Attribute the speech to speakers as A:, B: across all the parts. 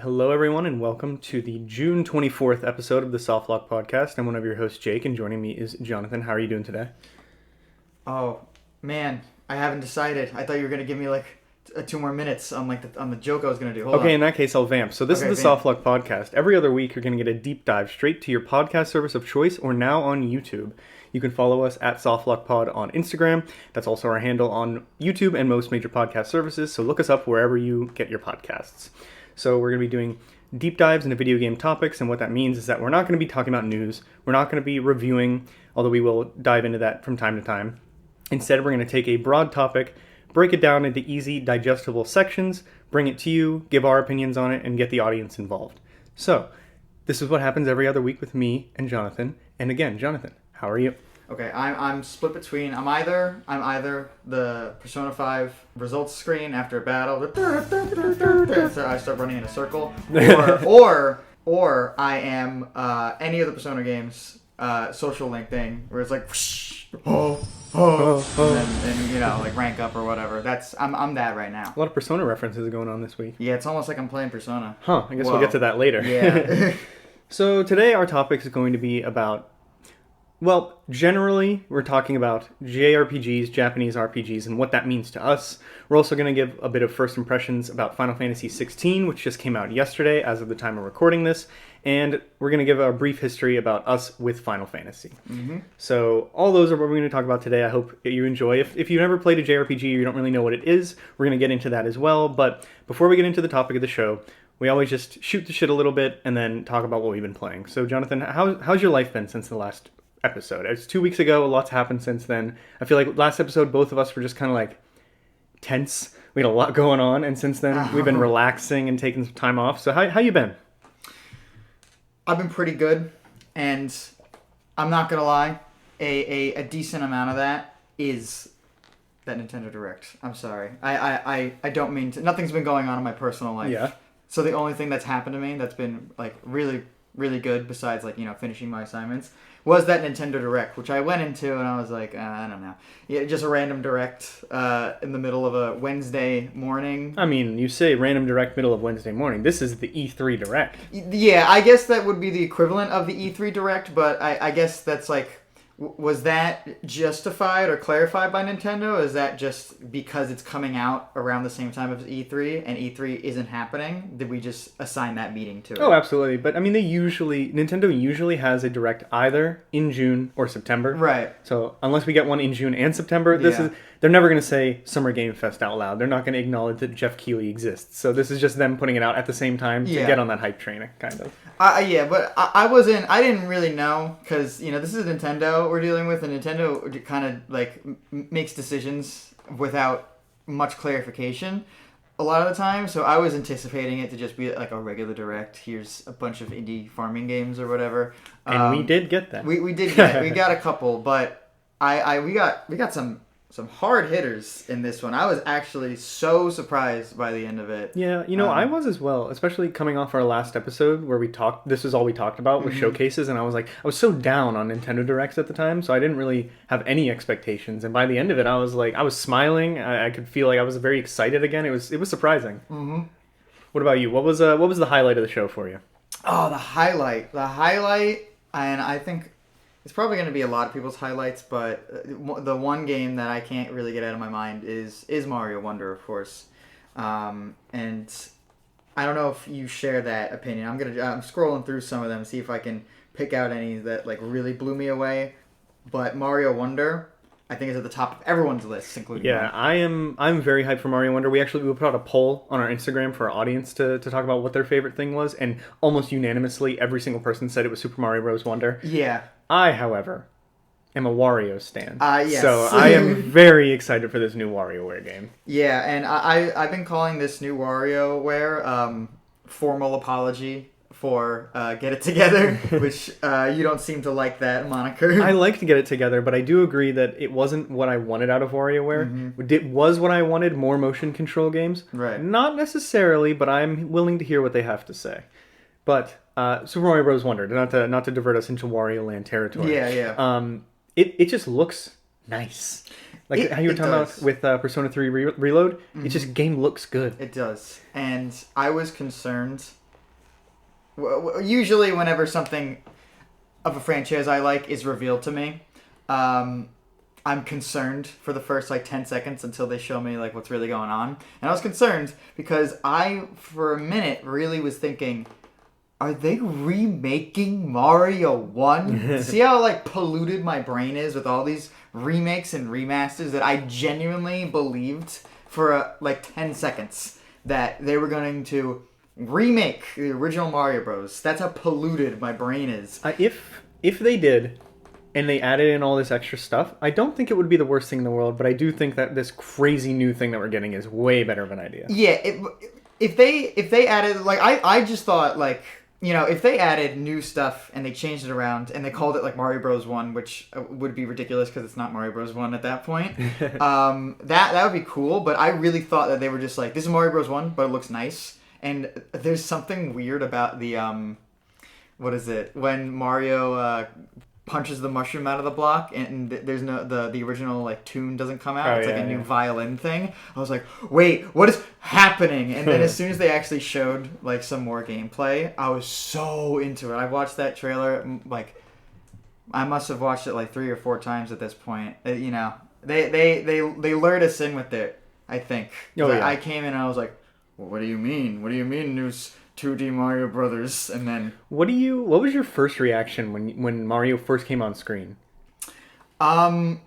A: Hello, everyone, and welcome to the June 24th episode of the Softlock Podcast. I'm one of your hosts, Jake, and joining me is Jonathan. How are you doing today?
B: Oh, man, I haven't decided. I thought you were going to give me like 2 more minutes on the joke I was going to do. Hold on.
A: In that case, I'll vamp. So this is the Softlock Podcast. Every other week, you're going to get a deep dive straight to your podcast service of choice or now on YouTube. You can follow us at SoftlockPod on Instagram. That's also our handle on YouTube and most major podcast services, so look us up wherever you get your podcasts. So we're going to be doing deep dives into video game topics, and what that means is that we're not going to be talking about news. We're not going to be reviewing, although we will dive into that from time to time. Instead, we're going to take a broad topic, break it down into easy, digestible sections, bring it to you, give our opinions on it, and get the audience involved. So this is what happens every other week with me and Jonathan. And again, Jonathan, how are you?
B: Okay, I'm split between I'm either the Persona 5 results screen after a battle, so I start running in a circle, or I am any of the Persona games social link thing where it's like and you know, like rank up or whatever. I'm that right now.
A: A lot of Persona references going on this week.
B: Yeah, it's almost like I'm playing Persona.
A: I guess we'll get to that later.
B: Yeah.
A: So today our topic is going to be about, well, generally, we're talking about JRPGs, Japanese RPGs, and what that means to us. We're also going to give a bit of first impressions about Final Fantasy XVI, which just came out yesterday as of the time of recording this, and we're going to give a brief history about us with Final Fantasy.
B: Mm-hmm.
A: So all those are what we're going to talk about today. I hope you enjoy. If you've never played a JRPG or you don't really know what it is, we're going to get into that as well. But before we get into the topic of the show, we always just shoot the shit a little bit and then talk about what we've been playing. So Jonathan, how's your life been since the last episode? It's 2 weeks ago. A lot's happened since then. I feel like last episode, both of us were just kind of like tense. We had a lot going on, and since then we've been relaxing and taking some time off. So how you been?
B: I've been pretty good, and I'm not gonna lie, a decent amount of that is that Nintendo Direct. I'm sorry. I don't mean to. Nothing's been going on in my personal life.
A: Yeah.
B: So the only thing that's happened to me that's been like really, really good, besides like, you know, finishing my assignments, was that Nintendo Direct, which I went into and I was like, I don't know. Yeah, just a random Direct in the middle of a Wednesday morning.
A: I mean, you say random Direct middle of Wednesday morning. This is the E3 Direct.
B: Yeah, I guess that would be the equivalent of the E3 Direct, but I guess that's like, was that justified or clarified by Nintendo? Is that just because it's coming out around the same time as E3 and E3 isn't happening? Did we just assign that meeting to it?
A: Oh, absolutely. But I mean, Nintendo usually has a Direct either in June or September.
B: Right.
A: So unless we get one in June and September, they're never going to say Summer Game Fest out loud. They're not going to acknowledge that Jeff Keighley exists. So this is just them putting it out at the same time to get on that hype train, kind of.
B: But I didn't really know, because, you know, this is Nintendo we're dealing with, and Nintendo kind of like makes decisions without much clarification a lot of the time. So I was anticipating it to just be like a regular Direct. Here's a bunch of indie farming games or whatever.
A: And we did get that.
B: We got a couple, but we got some hard hitters in this one. I was actually so surprised by the end of it.
A: Yeah, you know, I was as well, especially coming off our last episode where this is all we talked about with showcases, and I was so down on Nintendo Directs at the time, so I didn't really have any expectations, and by the end of it, I was smiling. I could feel like I was very excited again. It was surprising.
B: Mm-hmm.
A: What about you? What was the highlight of the show for you?
B: Oh, the highlight, and I think it's probably going to be a lot of people's highlights, but the one game that I can't really get out of my mind is Mario Wonder, of course. And I don't know if you share that opinion. I'm scrolling through some of them, see if I can pick out any that like really blew me away. But Mario Wonder, I think, is at the top of everyone's list, including mine.
A: I'm very hyped for Mario Wonder. We put out a poll on our Instagram for our audience to talk about what their favorite thing was, and almost unanimously, every single person said it was Super Mario Bros. Wonder.
B: Yeah.
A: I, however, am a Wario stan.
B: Yes.
A: So I am very excited for this new WarioWare game.
B: Yeah, and I've been calling this new WarioWare formal apology for Get It Together, which you don't seem to like that moniker.
A: I like to Get It Together, but I do agree that it wasn't what I wanted out of WarioWare. Mm-hmm. It was what I wanted, more motion control games.
B: Right.
A: Not necessarily, but I'm willing to hear what they have to say. But Super Mario Bros. Wonder, not to divert us into Wario Land territory.
B: Yeah.
A: It just looks nice. Like how you were talking about with Persona 3 Reload.
B: Mm-hmm.
A: It just game looks good.
B: It does. And I was concerned usually whenever something of a franchise I like is revealed to me, I'm concerned for the first 10 seconds until they show me what's really going on. And I was concerned because I, for a minute, really was thinking, are they remaking Mario 1? See how polluted my brain is with all these remakes and remasters that I genuinely believed for 10 seconds that they were going to remake the original Mario Bros. That's how polluted my brain is.
A: If they did, and they added in all this extra stuff, I don't think it would be the worst thing in the world, but I do think that this crazy new thing that we're getting is way better of an idea.
B: Yeah, if they added, I just thought, if they added new stuff and they changed it around and they called it Mario Bros. 1, which would be ridiculous because it's not Mario Bros. 1 at that point, that would be cool, but I really thought that they were just this is Mario Bros. 1, but it looks nice. And there's something weird about the, what is it, when Mario punches the mushroom out of the block and there's no the original tune doesn't come out. It's a new violin thing. I was like, wait, what is happening? And then as soon as they actually showed some more gameplay, I was so into it. I watched that trailer I must have watched it 3 or 4 times at this point. They lured us in with it, I think. I came in and I was like, well, what do you mean? What do you mean new 2D Mario Brothers? And then
A: what was your first reaction when Mario first came on screen?
B: It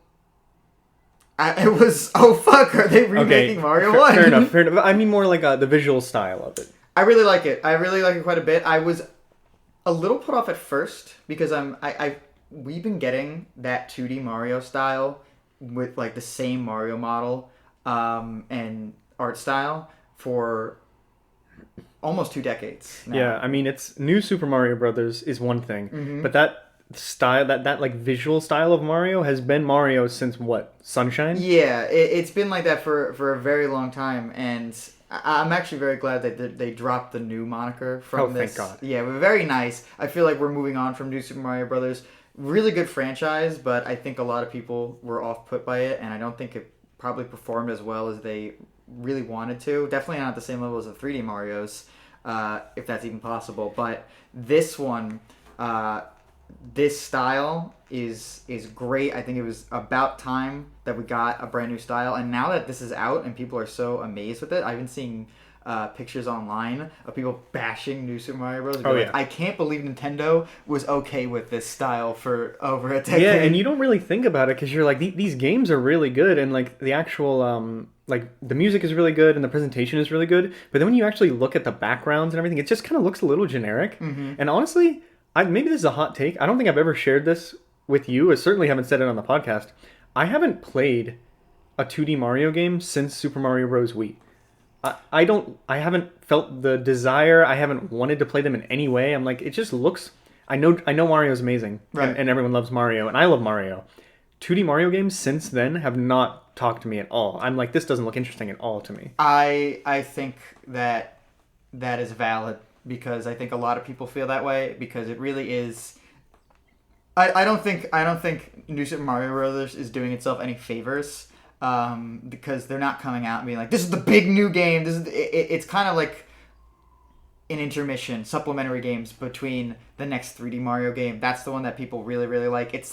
B: was, oh fuck, are they remaking Mario 1?
A: Fair enough. I mean more the visual style of it.
B: I really like it. I really like it quite a bit. I was a little put off at first because we've been getting that 2D Mario style with the same Mario model and art style for almost 2 decades now.
A: Yeah, I mean, it's new Super Mario Brothers is one thing, but that style, that visual style of Mario has been Mario since what? Sunshine?
B: Yeah, it's been like that for a very long time, and I'm actually very glad that they dropped the new moniker from this.
A: Thank God.
B: Yeah, we're very nice. I feel like we're moving on from New Super Mario Brothers. Really good franchise, but I think a lot of people were off-put by it, and I don't think it probably performed as well as they really wanted to. Definitely not at the same level as the 3D Marios, if that's even possible. But this one, this style is great. I think it was about time that we got a brand new style. And now that this is out and people are so amazed with it, I've been seeing pictures online of people bashing New Super Mario Bros. I can't believe Nintendo was okay with this style for over a decade.
A: Yeah, and you don't really think about it because you're these games are really good, and the actual the music is really good and the presentation is really good. But then when you actually look at the backgrounds and everything, it just kind of looks a little generic. Mm-hmm. And honestly, maybe this is a hot take. I don't think I've ever shared this with you. I certainly haven't said it on the podcast. I haven't played a 2D Mario game since Super Mario Bros. Wii. I haven't felt the desire. I haven't wanted to play them in any way. I'm it just looks. I know Mario's amazing, right? And everyone loves Mario, and I love Mario. 2D Mario games since then have not talked to me at all. I'm this doesn't look interesting at all to me.
B: I think that is valid because I think a lot of people feel that way because it really is. I don't think New Super Mario Bros. Is doing itself any favors. Because they're not coming out and being this is the big new game. It's kind of like an intermission, supplementary games between the next 3D Mario game. That's the one that people really, really like. It's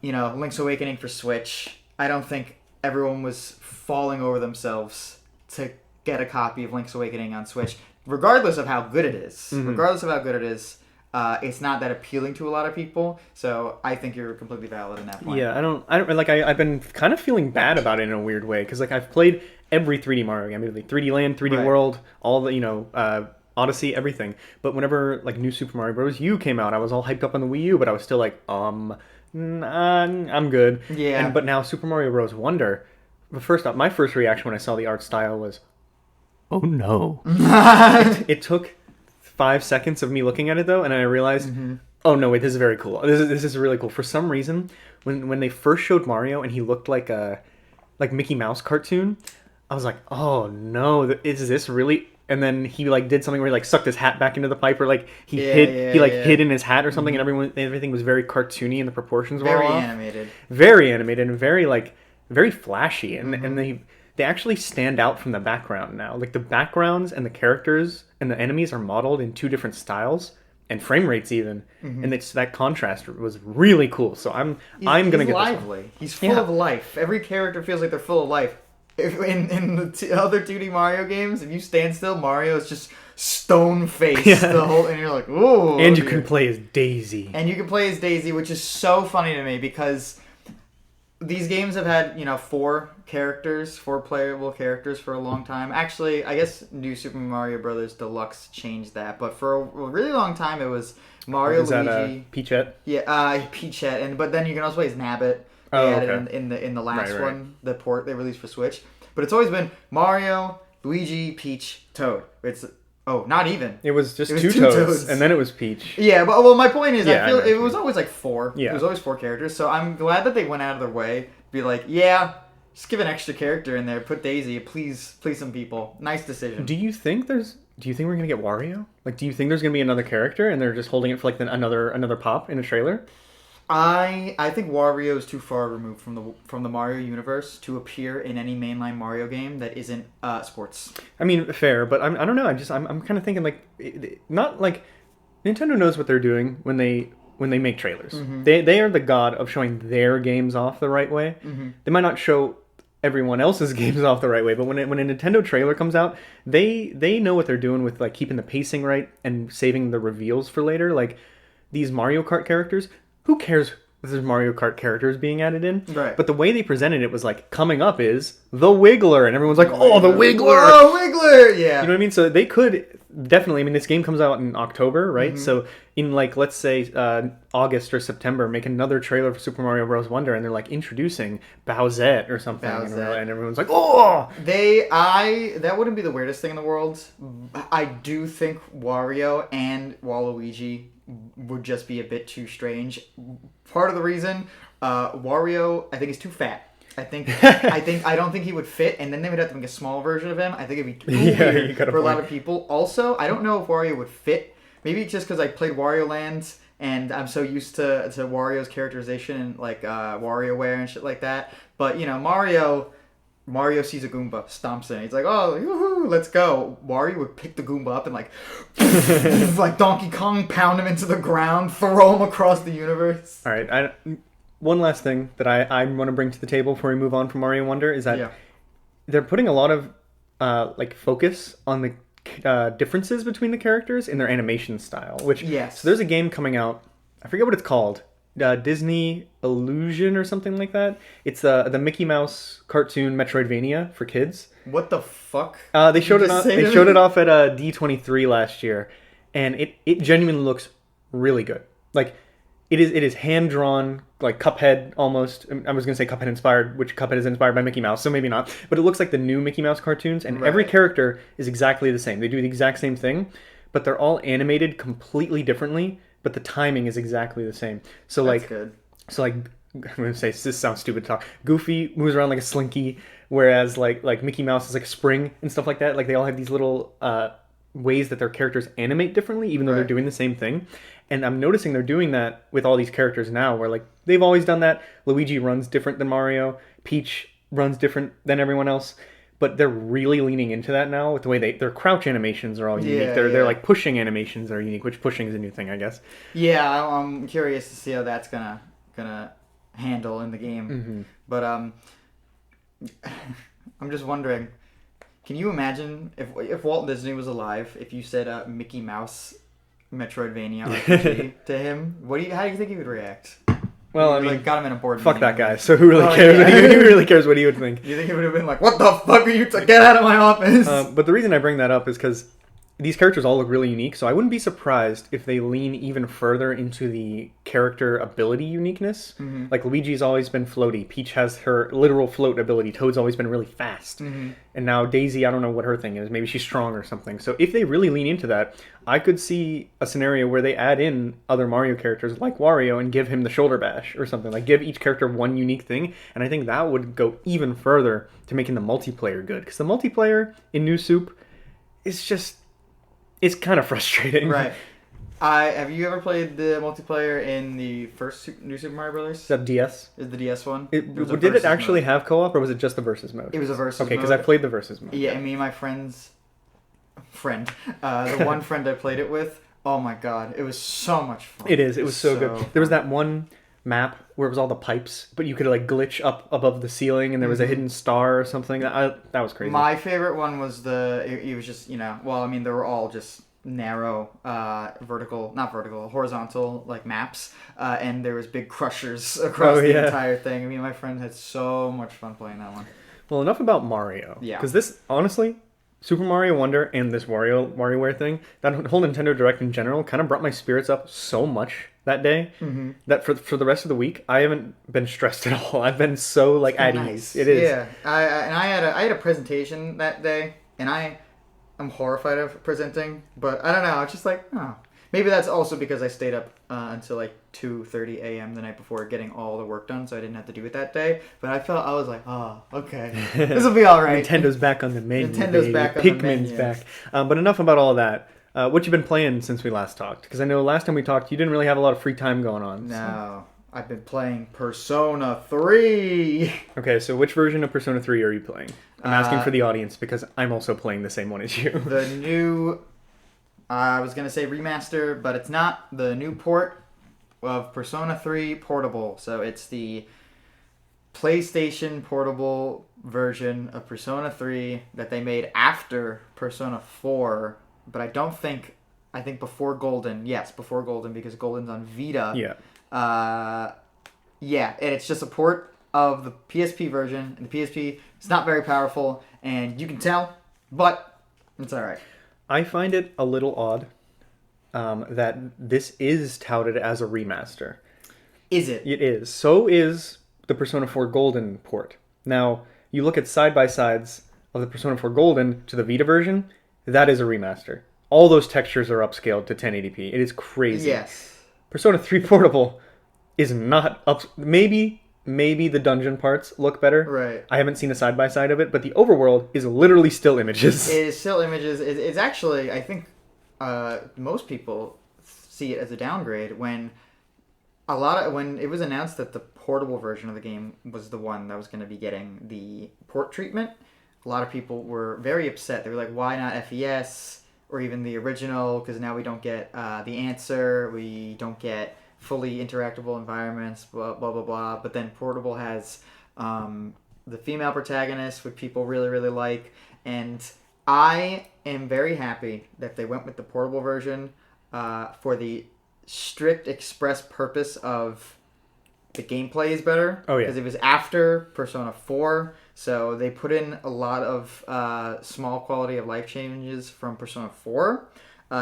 B: Link's Awakening for Switch. I don't think everyone was falling over themselves to get a copy of Link's Awakening on Switch, regardless of how good it is. Mm-hmm. Regardless of how good it is. It's not that appealing to a lot of people, so I think you're completely valid in that point.
A: Yeah, I've been kind of feeling bad about it in a weird way because I've played every 3D Mario game, 3D Land, 3D World, all the Odyssey, everything. But whenever New Super Mario Bros. U came out, I was all hyped up on the Wii U, but I was still I'm good.
B: Yeah.
A: But now Super Mario Bros. Wonder. But first off, my first reaction when I saw the art style was, oh no. It took 5 seconds of me looking at it though, and I realized, oh no, wait, this is very cool. This is really cool. For some reason, when they first showed Mario and he looked like a Mickey Mouse cartoon, I was like, oh no, is this really? And then he did something where he sucked his hat back into the pipe, or he hid in his hat or something, and everything was very cartoony and the proportions were
B: very
A: off.
B: animated,
A: very animated, and very very flashy, and then they actually stand out from the background now. Like the backgrounds and the characters and the enemies are modeled in 2 different styles and frame rates even, and it's that contrast was really cool. So I'm gonna get
B: lively.
A: This one.
B: He's full of life. Every character feels like they're full of life. In the other 2D Mario games, if you stand still, Mario is just stone faced the whole, and you're like, ooh.
A: And you can play as Daisy.
B: Which is so funny to me because these games have had 4 playable characters for a long time. Actually, I guess New Super Mario Brothers Deluxe changed that, but for a really long time it was Mario, Luigi,
A: that Peachette?
B: Yeah, Peachette, but then you can also play as Nabbit. They added in the last one, the port they released for Switch. But it's always been Mario, Luigi, Peach, Toad. Not even.
A: It was just two Toads, and then it was Peach.
B: Yeah, but my point is, I feel it was always like 4.
A: Yeah.
B: It was always 4 characters, so I'm glad that they went out of their way to be like, yeah, just give an extra character in there, put Daisy, please some people. Nice decision.
A: Do you think we're gonna get Wario? Like, do you think there's gonna be another character, and they're just holding it for like another pop in a trailer?
B: I think Wario is too far removed from the Mario universe to appear in any mainline Mario game that isn't sports.
A: I mean, fair, but I don't know. I'm kind of thinking like, not like Nintendo knows what they're doing when they make trailers. Mm-hmm. They are the god of showing their games off the right way. Mm-hmm. They might not show everyone else's games off the right way, but when a Nintendo trailer comes out, they know what they're doing with like keeping the pacing right and saving the reveals for later. Like these Mario Kart characters. Who cares if there's Mario Kart characters being added in?
B: Right.
A: But the way they presented it was like, coming up is the Wiggler. And everyone's like, oh, the Wiggler!
B: Oh, Wiggler! Yeah.
A: You know what I mean? So they could definitely, I mean, this game comes out in October, right? Mm-hmm. So in like, let's say August or September, make another trailer for Super Mario Bros. Wonder, and they're like introducing Bowsette or something. And everyone's like, oh!
B: That wouldn't be the weirdest thing in the world. I do think Wario and Waluigi would just be a bit too strange. Part of the reason, Wario, I think, is too fat. I don't think he would fit, and then they would have to make a small version of him. I think it'd be too weird for a lot of people. Also, I don't know if Wario would fit. Maybe just because I played Wario Land, and I'm so used to Wario's characterization and like WarioWare and shit like that. But Mario sees a Goomba, stomps in. He's like, oh, yoo-hoo, let's go. Wario would pick the Goomba up and like like Donkey Kong, pound him into the ground, throw him across the universe.
A: All right. One last thing that I want to bring to the table before we move on from Mario Wonder is that they're putting a lot of like focus on the differences between the characters in their animation style. So there's a game coming out. I forget what it's called. Disney Illusion or something like that. It's the Mickey Mouse cartoon Metroidvania for kids.
B: What the fuck?
A: They showed it off at D23 last year, and it genuinely looks really good. Like it is hand drawn, like Cuphead almost. I was gonna say Cuphead inspired, which Cuphead is inspired by Mickey Mouse, so maybe not. But it looks like the new Mickey Mouse cartoons, and every character is exactly the same. They do the exact same thing, but they're all animated completely differently. But the timing is exactly the same. So
B: that's good.
A: So like, I'm gonna say this sounds stupid to talk. Goofy moves around like a slinky, whereas like Mickey Mouse is like a spring and stuff like that. Like they all have these little ways that their characters animate differently, even though they're doing the same thing. And I'm noticing they're doing that with all these characters now, where like they've always done that. Luigi runs different than Mario. Peach runs different than everyone else. But they're really leaning into that now with the way their crouch animations are all unique. They're like pushing animations are unique, which pushing is a new thing, I guess.
B: Yeah, I'm curious to see how that's gonna handle in the game. Mm-hmm. But I'm just wondering, can you imagine if Walt Disney was alive, if you said Mickey Mouse Metroidvania RPG to him, how do you think he would react?
A: Well, I mean,
B: got him in a board
A: fuck
B: meeting.
A: that guy. So who really cares? Yeah. Who really cares what he would think?
B: You think he would have been like, "What the fuck are you? Get out of my office!"
A: But the reason I bring that up is because these characters all look really unique. So I wouldn't be surprised if they lean even further into the character ability uniqueness. Mm-hmm. Like Luigi's always been floaty. Peach has her literal float ability. Toad's always been really fast. Mm-hmm. And now Daisy, I don't know what her thing is. Maybe she's strong or something. So if they really lean into that, I could see a scenario where they add in other Mario characters like Wario and give him the shoulder bash or something. Like give each character one unique thing. And I think that would go even further to making the multiplayer good. Because the multiplayer in New Soup is just... it's kind of frustrating.
B: Right. Have you ever played the multiplayer in the first New Super Mario Brothers?
A: Is that DS?
B: Is the DS one?
A: Did it actually have co-op, or was it just the versus mode?
B: It was a versus mode.
A: Okay, because I played the versus mode.
B: Yeah, and me and my the one friend I played it with, oh my god, it was so much fun.
A: It is. It was so good. There was that one map where it was all the pipes, but you could like glitch up above the ceiling, and there was a hidden star or something. That was crazy.
B: My favorite one was it was just, well, I mean, they were all just narrow, horizontal, like maps, and there was big crushers across the entire thing. I mean, my friend had so much fun playing that one.
A: Well, enough about Mario.
B: Yeah.
A: Because this, honestly, Super Mario Wonder and this WarioWare thing, that whole Nintendo Direct in general, kind of brought my spirits up so much that day that for the rest of the week, I haven't been stressed at all. I've been so like at ease. It is.
B: Yeah. I had a presentation that day, and I'm horrified of presenting, but I don't know. It's just like, oh. Maybe that's also because I stayed up until like 2:30 a.m. the night before getting all the work done, so I didn't have to do it that day. But I was like, oh, okay. This will be all right.
A: Nintendo's back on the menu.
B: Nintendo's back on the menu.
A: Pikmin's back. But enough about all that. What you been playing since we last talked? Because I know last time we talked, you didn't really have a lot of free time going on.
B: No. I've been playing Persona 3.
A: Okay, so which version of Persona 3 are you playing? I'm asking for the audience because I'm also playing the same one as you.
B: The new... I was going to say remaster, but it's not. The new port of Persona 3 Portable. So it's the PlayStation Portable version of Persona 3 that they made after Persona 4. But I think before Golden. Yes, before Golden, because Golden's on Vita.
A: Yeah.
B: And it's just a port of the PSP version. And the PSP is not very powerful, and you can tell, but it's alright.
A: I find it a little odd that this is touted as a remaster.
B: Is it?
A: It is. So is the Persona 4 Golden port. Now, you look at side-by-sides of the Persona 4 Golden to the Vita version, that is a remaster. All those textures are upscaled to 1080p. It is crazy.
B: Yes.
A: Persona 3 Portable is not up... Maybe the dungeon parts look better.
B: Right.
A: I haven't seen a side-by-side of it, but the overworld is literally still images.
B: It is still images. It's actually, I think, most people see it as a downgrade when it was announced that the portable version of the game was the one that was going to be getting the port treatment. A lot of people were very upset. They were like, why not FES or even the original? Because now we don't get the answer. We don't get fully interactable environments, blah, blah, blah, blah. But then Portable has the female protagonist, which people really, really like. And I am very happy that they went with the Portable version for the strict express purpose of the gameplay is better.
A: Oh, yeah.
B: Because it was after Persona 4, so they put in a lot of small quality of life changes from Persona 4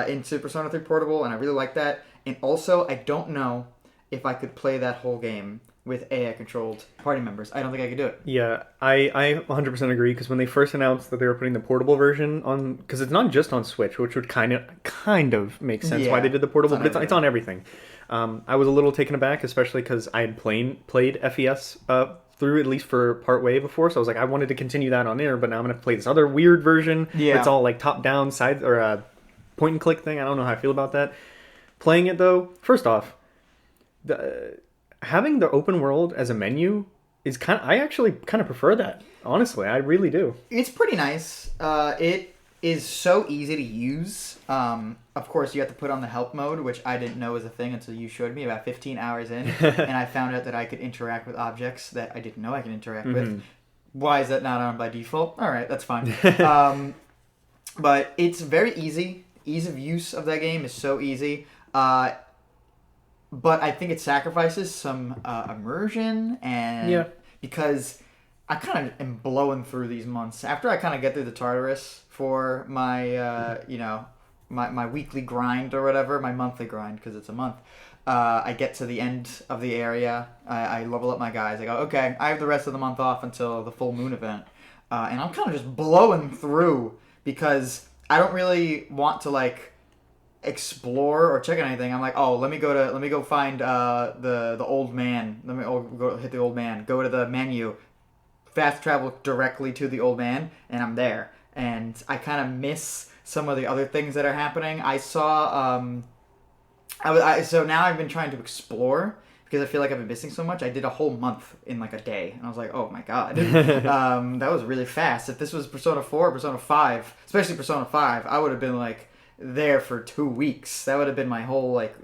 B: into Persona 3 Portable, and I really like that. And also, I don't know if I could play that whole game with AI-controlled party members. I don't think I could do it.
A: Yeah, I 100% agree, because when they first announced that they were putting the portable version on... Because it's not just on Switch, which would kind of make sense why they did the portable, but it's on everything. I was a little taken aback, especially because I had played FES through at least for part way before, so I was like, I wanted to continue that on there, but now I'm going to play this other weird version. Yeah. It's all like top-down, side or point-and-click thing. I don't know how I feel about that. Playing it, though, first off, having the open world as a menu is I actually kind of prefer that. Honestly, I really do.
B: It's pretty nice. It is so easy to use. Of course, you have to put on the help mode, which I didn't know was a thing until you showed me about 15 hours in, and I found out that I could interact with objects that I didn't know I could interact with. Why is that not on by default? All right, that's fine. But it's very easy. Ease of use of that game is so easy. But I think it sacrifices some immersion, and because I kind of am blowing through these months. After I kind of get through the Tartarus for my, my weekly grind or whatever, my monthly grind, because it's a month, I get to the end of the area, I level up my guys, I go, okay, I have the rest of the month off until the full moon event, and I'm kind of just blowing through, because I don't really want to, like, explore or check anything. I'm like, oh, let me go find the old man. Let me go hit the old man. Go to the menu, fast travel directly to the old man, and I'm there. And I kind of miss some of the other things that are happening. I saw So now I've been trying to explore because I feel like I've been missing so much. I did a whole month in like a day, and I was like, oh my god, that was really fast. If this was Persona 4 or Persona 5, especially Persona 5, I would have been like there for 2 weeks. That would have been my whole like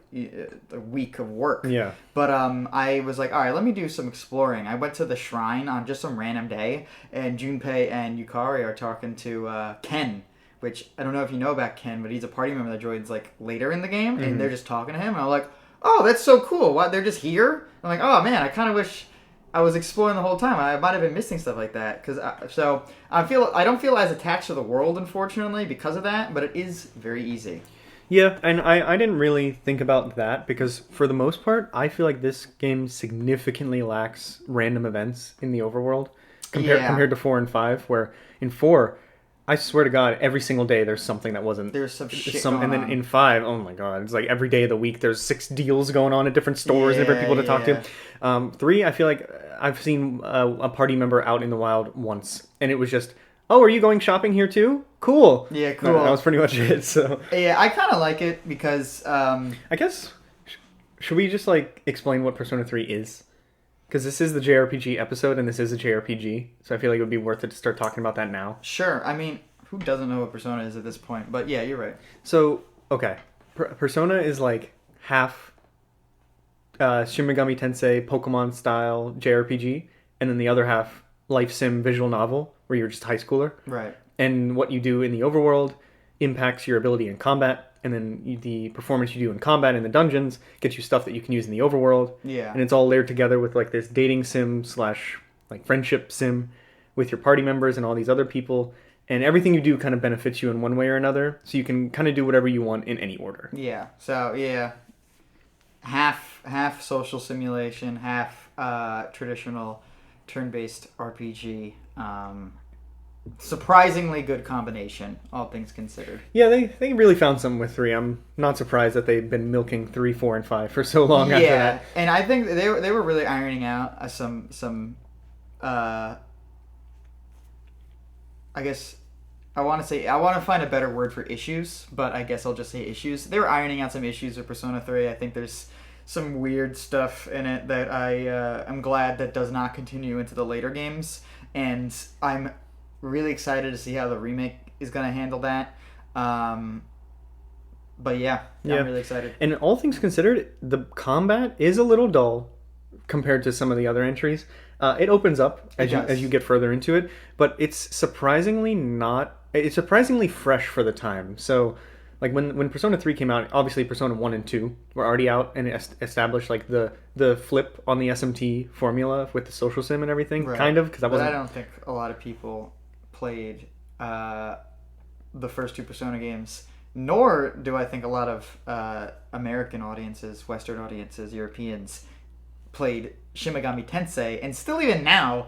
B: a week of work.
A: Yeah.
B: But I was like, all right, let me do some exploring. I went to the shrine on just some random day, and Junpei and Yukari are talking to Ken, which I don't know if you know about Ken, but he's a party member that joins like later in the game, and they're just talking to him, and I'm like, oh, that's so cool. What, they're just here? I'm like, oh man, I kind of wish I was exploring the whole time. I might have been missing stuff like that. So I don't feel as attached to the world, unfortunately, because of that, but it is very easy.
A: Yeah, and I didn't really think about that because for the most part, I feel like this game significantly lacks random events in the overworld compared to 4 and 5, where in 4, I swear to God, every single day there's something that wasn't.
B: There's some shit going
A: and then
B: on.
A: in 5, oh my God, it's like every day of the week there's 6 deals going on at different stores and different people to talk to. 3, I feel like I've seen a party member out in the wild once, and it was just, oh, are you going shopping here too? Cool.
B: Yeah, cool.
A: That was pretty much it. So
B: yeah, I kind of like it because
A: I guess should we just like explain what Persona 3 is? Because this is the JRPG episode, and this is a JRPG, so I feel like it would be worth it to start talking about that now.
B: Sure. I mean, who doesn't know what Persona is at this point? But yeah, you're right.
A: So, okay. Persona is like half Shin Megami Tensei Pokemon-style JRPG, and then the other half life sim visual novel, where you're just a high schooler.
B: Right.
A: And what you do in the overworld impacts your ability in combat, and then the performance you do in combat in the dungeons gets you stuff that you can use in the overworld.
B: Yeah.
A: And it's all layered together with like this dating sim / like friendship sim with your party members and all these other people. And everything you do kind of benefits you in one way or another. So you can kind of do whatever you want in any order.
B: Yeah. So yeah, half social simulation, half traditional turn-based RPG. Surprisingly good combination, all things considered.
A: Yeah, they really found something with 3. I'm not surprised that they've been milking 3, 4, and 5 for so long after that.
B: And I think they were really ironing out some I guess I want to find a better word for issues, but I guess I'll just say issues. They were ironing out some issues with Persona 3. I think there's some weird stuff in it that I'm glad that does not continue into the later games, and I'm really excited to see how the remake is going to handle that. But yeah, I'm really excited.
A: And all things considered, the combat is a little dull compared to some of the other entries. It opens up as you get further into it, but it's surprisingly fresh for the time. So like when Persona 3 came out, obviously Persona 1 and 2 were already out and established like the flip on the SMT formula with the social sim and everything,
B: right.
A: Kind of, because
B: I don't think a lot of people played the first 2 Persona games, nor do I think a lot of American audiences, Western audiences, Europeans played Shin Megami Tensei, and still even now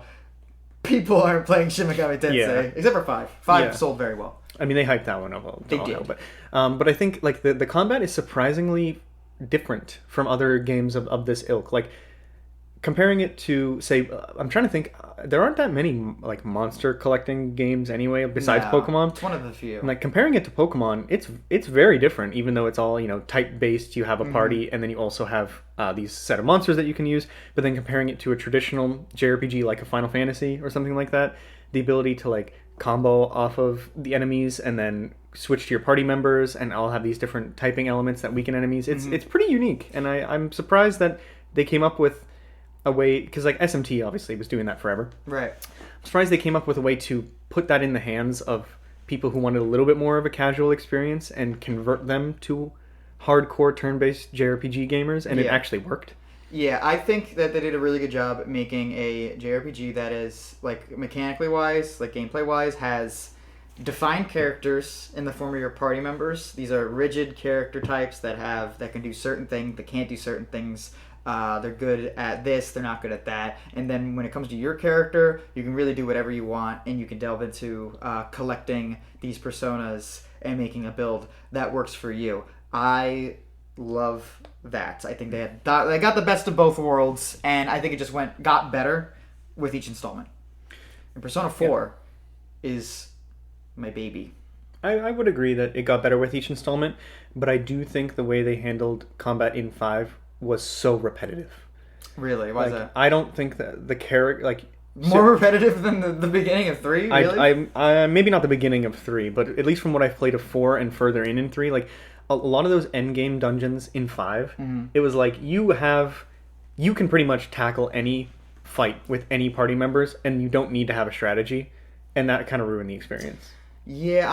B: people aren't playing Shin Megami Tensei, except for 5. 5 sold very well.
A: I mean, they hyped that one up.
B: They did.
A: But I think like the combat is surprisingly different from other games of this ilk. Like comparing it to, say, I'm trying to think. There aren't that many like monster collecting games anyway, besides Pokemon.
B: It's one of the few.
A: And, like comparing it to Pokemon, it's very different. Even though it's all type based, you have a party, and then you also have these set of monsters that you can use. But then comparing it to a traditional JRPG like a Final Fantasy or something like that, the ability to like combo off of the enemies and then switch to your party members and all have these different typing elements that weaken enemies. It's pretty unique, and I'm surprised that they came up with a way, because like SMT obviously was doing that forever.
B: Right.
A: I'm surprised they came up with a way to put that in the hands of people who wanted a little bit more of a casual experience and convert them to hardcore turn-based JRPG gamers, and it actually worked.
B: Yeah, I think that they did a really good job making a JRPG that is, like, mechanically wise, like gameplay wise, has defined characters in the form of your party members. These are rigid character types that can do certain things, that can't do certain things. They're good at this, they're not good at that. And then when it comes to your character, you can really do whatever you want, and you can delve into collecting these personas and making a build that works for you. I love that. I think they got the best of both worlds, and I think it just got better with each installment. And Persona 4 is my baby.
A: I would agree that it got better with each installment, but I do think the way they handled combat in 5 was so repetitive.
B: Really? Why is
A: Like,
B: that?
A: I don't think that the character, like,
B: More repetitive than the beginning of 3? Really?
A: I maybe not the beginning of 3, but at least from what I've played of 4 and further in 3, like, a lot of those end game dungeons in 5, it was like you can pretty much tackle any fight with any party members, and you don't need to have a strategy, and that kind of ruined the experience.
B: Yeah,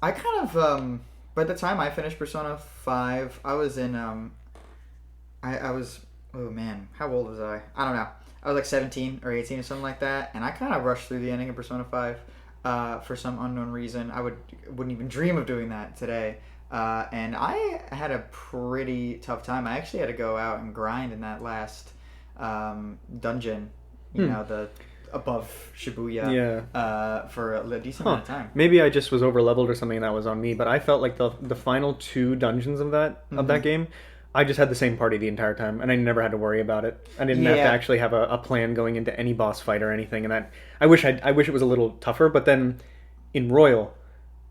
B: I kind of by the time I finished Persona 5, I was in I was, oh man, how old was I? I don't know. I was like 17 or 18 or something like that, and I kind of rushed through the ending of Persona 5 for some unknown reason. Wouldn't even dream of doing that today. And I had a pretty tough time. I actually had to go out and grind in that last dungeon, the above Shibuya, for a decent amount of time.
A: Maybe I just was over leveled or something, and that was on me. But I felt like the final 2 dungeons of that game, I just had the same party the entire time, and I never had to worry about it. I didn't have to actually have a plan going into any boss fight or anything. And I wish it was a little tougher. But then in Royal,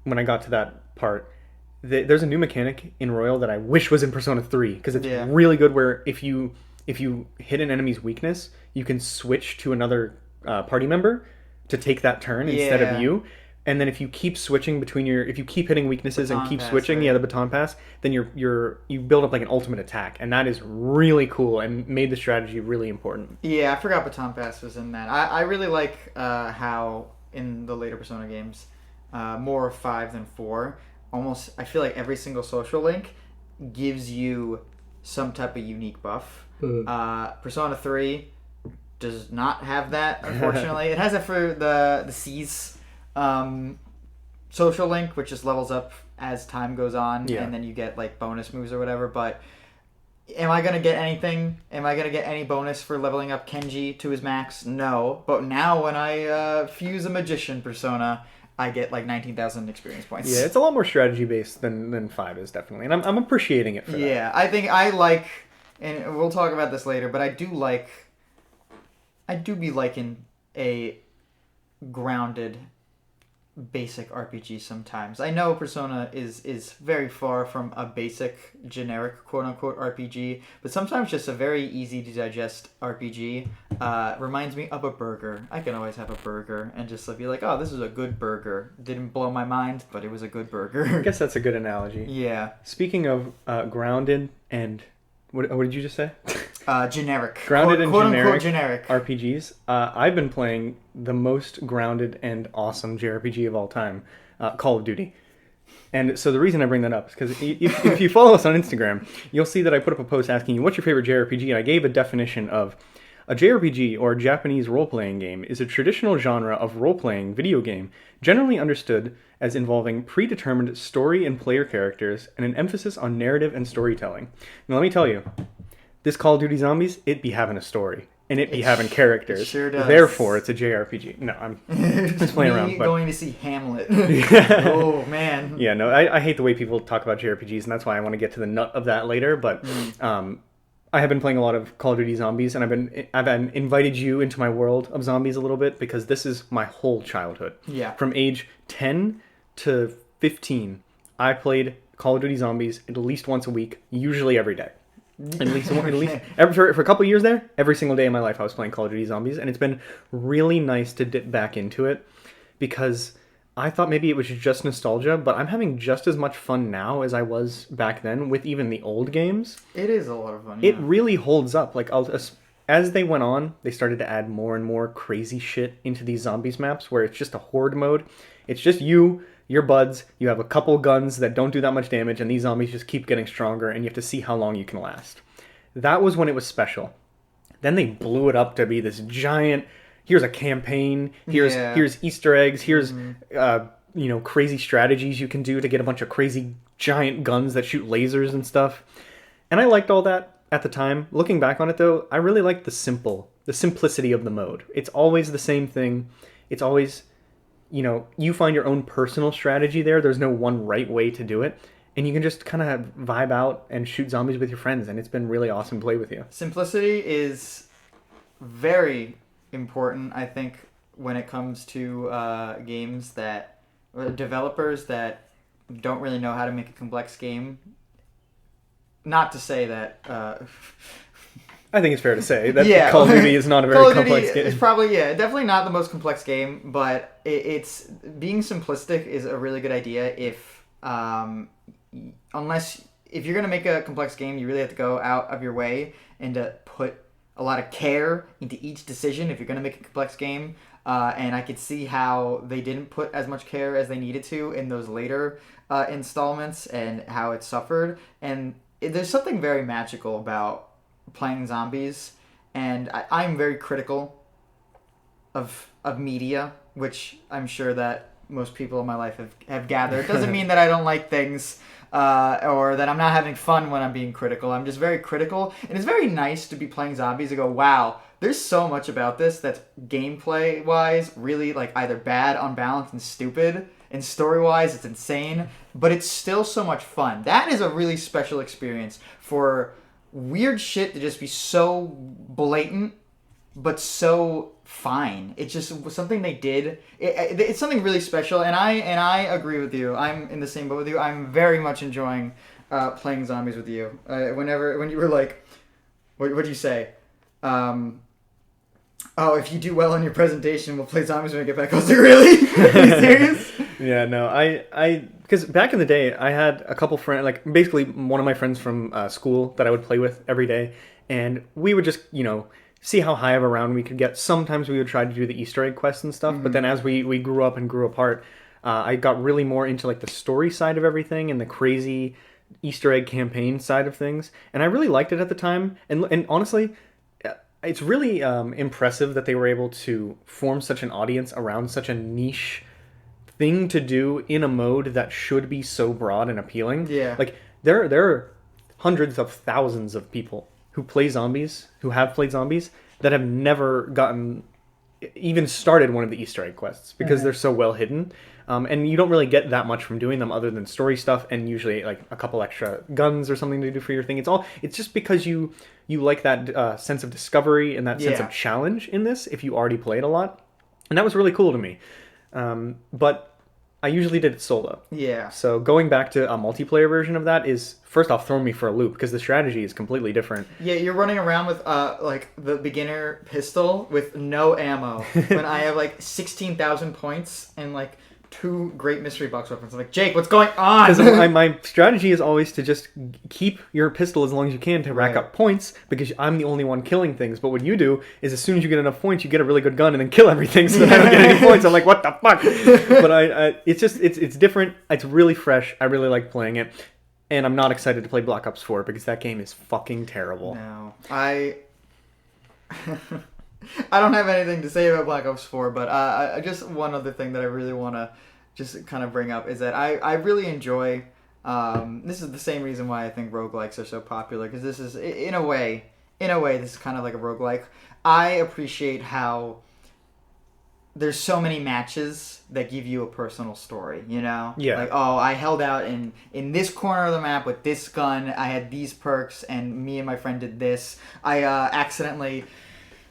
A: when I got to that part, there's a new mechanic in Royal that I wish was in Persona 3, because it's really good. Where if you hit an enemy's weakness, you can switch to another party member to take that turn instead of you. And then if you keep switching if you keep hitting weaknesses and keep switching, the baton pass, then you build up like an ultimate attack, and that is really cool and made the strategy really important.
B: Yeah, I forgot baton pass was in that. I really like how in the later Persona games, more 5 than 4, almost I feel like every single social link gives you some type of unique buff. Persona 3 does not have that, unfortunately. It has it for the C's social link, which just levels up as time goes on, and then you get like bonus moves or whatever. But am I gonna get anything? Am I gonna get any bonus for leveling up Kenji to his max? No. But now when I fuse a magician persona, I get like 19,000 experience points.
A: Yeah, it's a lot more strategy based than 5 is, definitely, and I'm appreciating it for that.
B: Yeah, I think I like, and we'll talk about this later, but I do be liking a grounded basic RPG sometimes. I know Persona is very far from a basic generic quote unquote RPG, but sometimes just a very easy to digest RPG reminds me of a burger. I can always have a burger and just be like, oh, this is a good burger. Didn't blow my mind, but it was a good burger.
A: I guess that's a good analogy.
B: Yeah.
A: Speaking of grounded and what did you just say?
B: Generic.
A: Grounded and
B: quote
A: generic RPGs. I've been playing the most grounded and awesome JRPG of all time, Call of Duty. And so the reason I bring that up is because if you follow us on Instagram, you'll see that I put up a post asking you, what's your favorite JRPG? And I gave a definition of a JRPG, or Japanese role-playing game, is a traditional genre of role-playing video game generally understood as involving predetermined story and player characters and an emphasis on narrative and storytelling. Now let me tell you, this Call of Duty Zombies, it be having a story. And it be having characters.
B: It sure does.
A: Therefore, it's a JRPG. No, I'm just playing around. But
B: going to see Hamlet. Oh, man.
A: Yeah, no, I hate the way people talk about JRPGs, and that's why I want to get to the nut of that later. But I have been playing a lot of Call of Duty Zombies, and I've invited you into my world of zombies a little bit, because this is my whole childhood.
B: Yeah.
A: From age 10 to 15, I played Call of Duty Zombies at least once a week, usually every day. At least for a couple of years there, every single day of my life I was playing Call of Duty Zombies, and it's been really nice to dip back into it, because I thought maybe it was just nostalgia, but I'm having just as much fun now as I was back then with even the old games.
B: It is a lot of fun. Yeah.
A: It really holds up. Like, as they went on, they started to add more and more crazy shit into these zombies maps, where it's just a horde mode. It's just your buds, you have a couple guns that don't do that much damage, and these zombies just keep getting stronger, and you have to see how long you can last. That was when it was special. Then they blew it up to be this giant, here's a campaign, here's Easter eggs, here's crazy strategies you can do to get a bunch of crazy giant guns that shoot lasers and stuff. And I liked all that at the time. Looking back on it, though, I really liked the simplicity of the mode. It's always the same thing. It's always, you find your own personal strategy there. There's no one right way to do it. And you can just kind of vibe out and shoot zombies with your friends. And it's been really awesome to play with you.
B: Simplicity is very important, I think, when it comes to games that developers that don't really know how to make a complex game. Not to say that.
A: I think it's fair to say that Call of Duty is not a very complex game.
B: It's probably definitely not the most complex game, but it's being simplistic is a really good idea. If you're gonna make a complex game, you really have to go out of your way and to put a lot of care into each decision. If you're gonna make a complex game, and I could see how they didn't put as much care as they needed to in those later installments, and how it suffered. And there's something very magical about playing zombies, and I'm very critical of media, which I'm sure that most people in my life have gathered. It doesn't mean that I don't like things or that I'm not having fun when I'm being critical. I'm just very critical, and it's very nice to be playing zombies and go, wow, there's so much about this that's gameplay wise really like either bad, unbalanced, and stupid, and story wise it's insane, but it's still so much fun. That is a really special experience for weird shit to just be so blatant but so fine. It's just something they did. It's something really special, and I agree with you. I'm in the same boat with you. I'm very much enjoying playing zombies with you. When you were like, what'd you say? Oh, if you do well on your presentation, we'll play zombies when we get back. I was like, really? Are you serious?
A: Yeah, no, because back in the day, I had a couple friends, like basically one of my friends from school that I would play with every day, and we would just, see how high of a round we could get. Sometimes we would try to do the Easter egg quests and stuff, but then as we grew up and grew apart, I got really more into like the story side of everything and the crazy Easter egg campaign side of things, and I really liked it at the time. And honestly, it's really impressive that they were able to form such an audience around such a niche thing to do in a mode that should be so broad and appealing.
B: Yeah.
A: Like there are hundreds of thousands of people who play zombies, who have played zombies, that have never even started one of the Easter egg quests because they're so well hidden. And you don't really get that much from doing them other than story stuff and usually like a couple extra guns or something to do for your thing. It's just because you like that sense of discovery and that sense of challenge in this if you already played a lot. And that was really cool to me. But I usually did it solo.
B: Yeah.
A: So going back to a multiplayer version of that is, first off, throwing me for a loop because the strategy is completely different.
B: Yeah, you're running around with like the beginner pistol with no ammo when I have like 16,000 points and like 2 great mystery box weapons. I'm like, Jake, what's going on?
A: Because my strategy is always to just keep your pistol as long as you can to rack up points because I'm the only one killing things. But what you do is as soon as you get enough points, you get a really good gun and then kill everything so that I don't get any points. I'm like, what the fuck? But it's different. It's really fresh. I really like playing it. And I'm not excited to play Black Ops 4 because that game is fucking terrible.
B: No. I don't have anything to say about Black Ops 4, but I just one other thing that I really want to just kind of bring up is that I really enjoy, this is the same reason why I think roguelikes are so popular, because this is, in a way, this is kind of like a roguelike. I appreciate how there's so many matches that give you a personal story, Yeah. Like, oh, I held out in this corner of the map with this gun, I had these perks, and me and my friend did this. I accidentally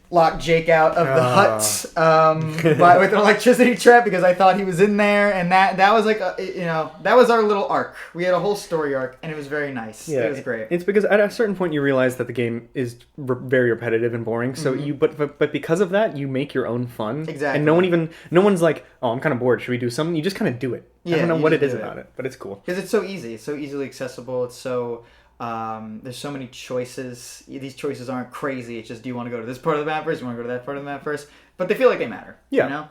B: locked Jake out of the huts with an electricity trap because I thought he was in there, and that was like that was our little arc. We had a whole story arc, and it was very nice. Yeah, it was great.
A: It's because at a certain point you realize that the game is very repetitive and boring. So but because of that, you make your own fun.
B: Exactly.
A: And no one's like, oh, I'm kind of bored. Should we do something? You just kind of do it. I don't know what it is about it, but it's cool
B: because it's so easy. It's so easily accessible. It's so. There's so many choices. These choices aren't crazy. It's just, do you want to go to this part of the map first? Do you want to go to that part of the map first? But they feel like they matter.
A: Yeah.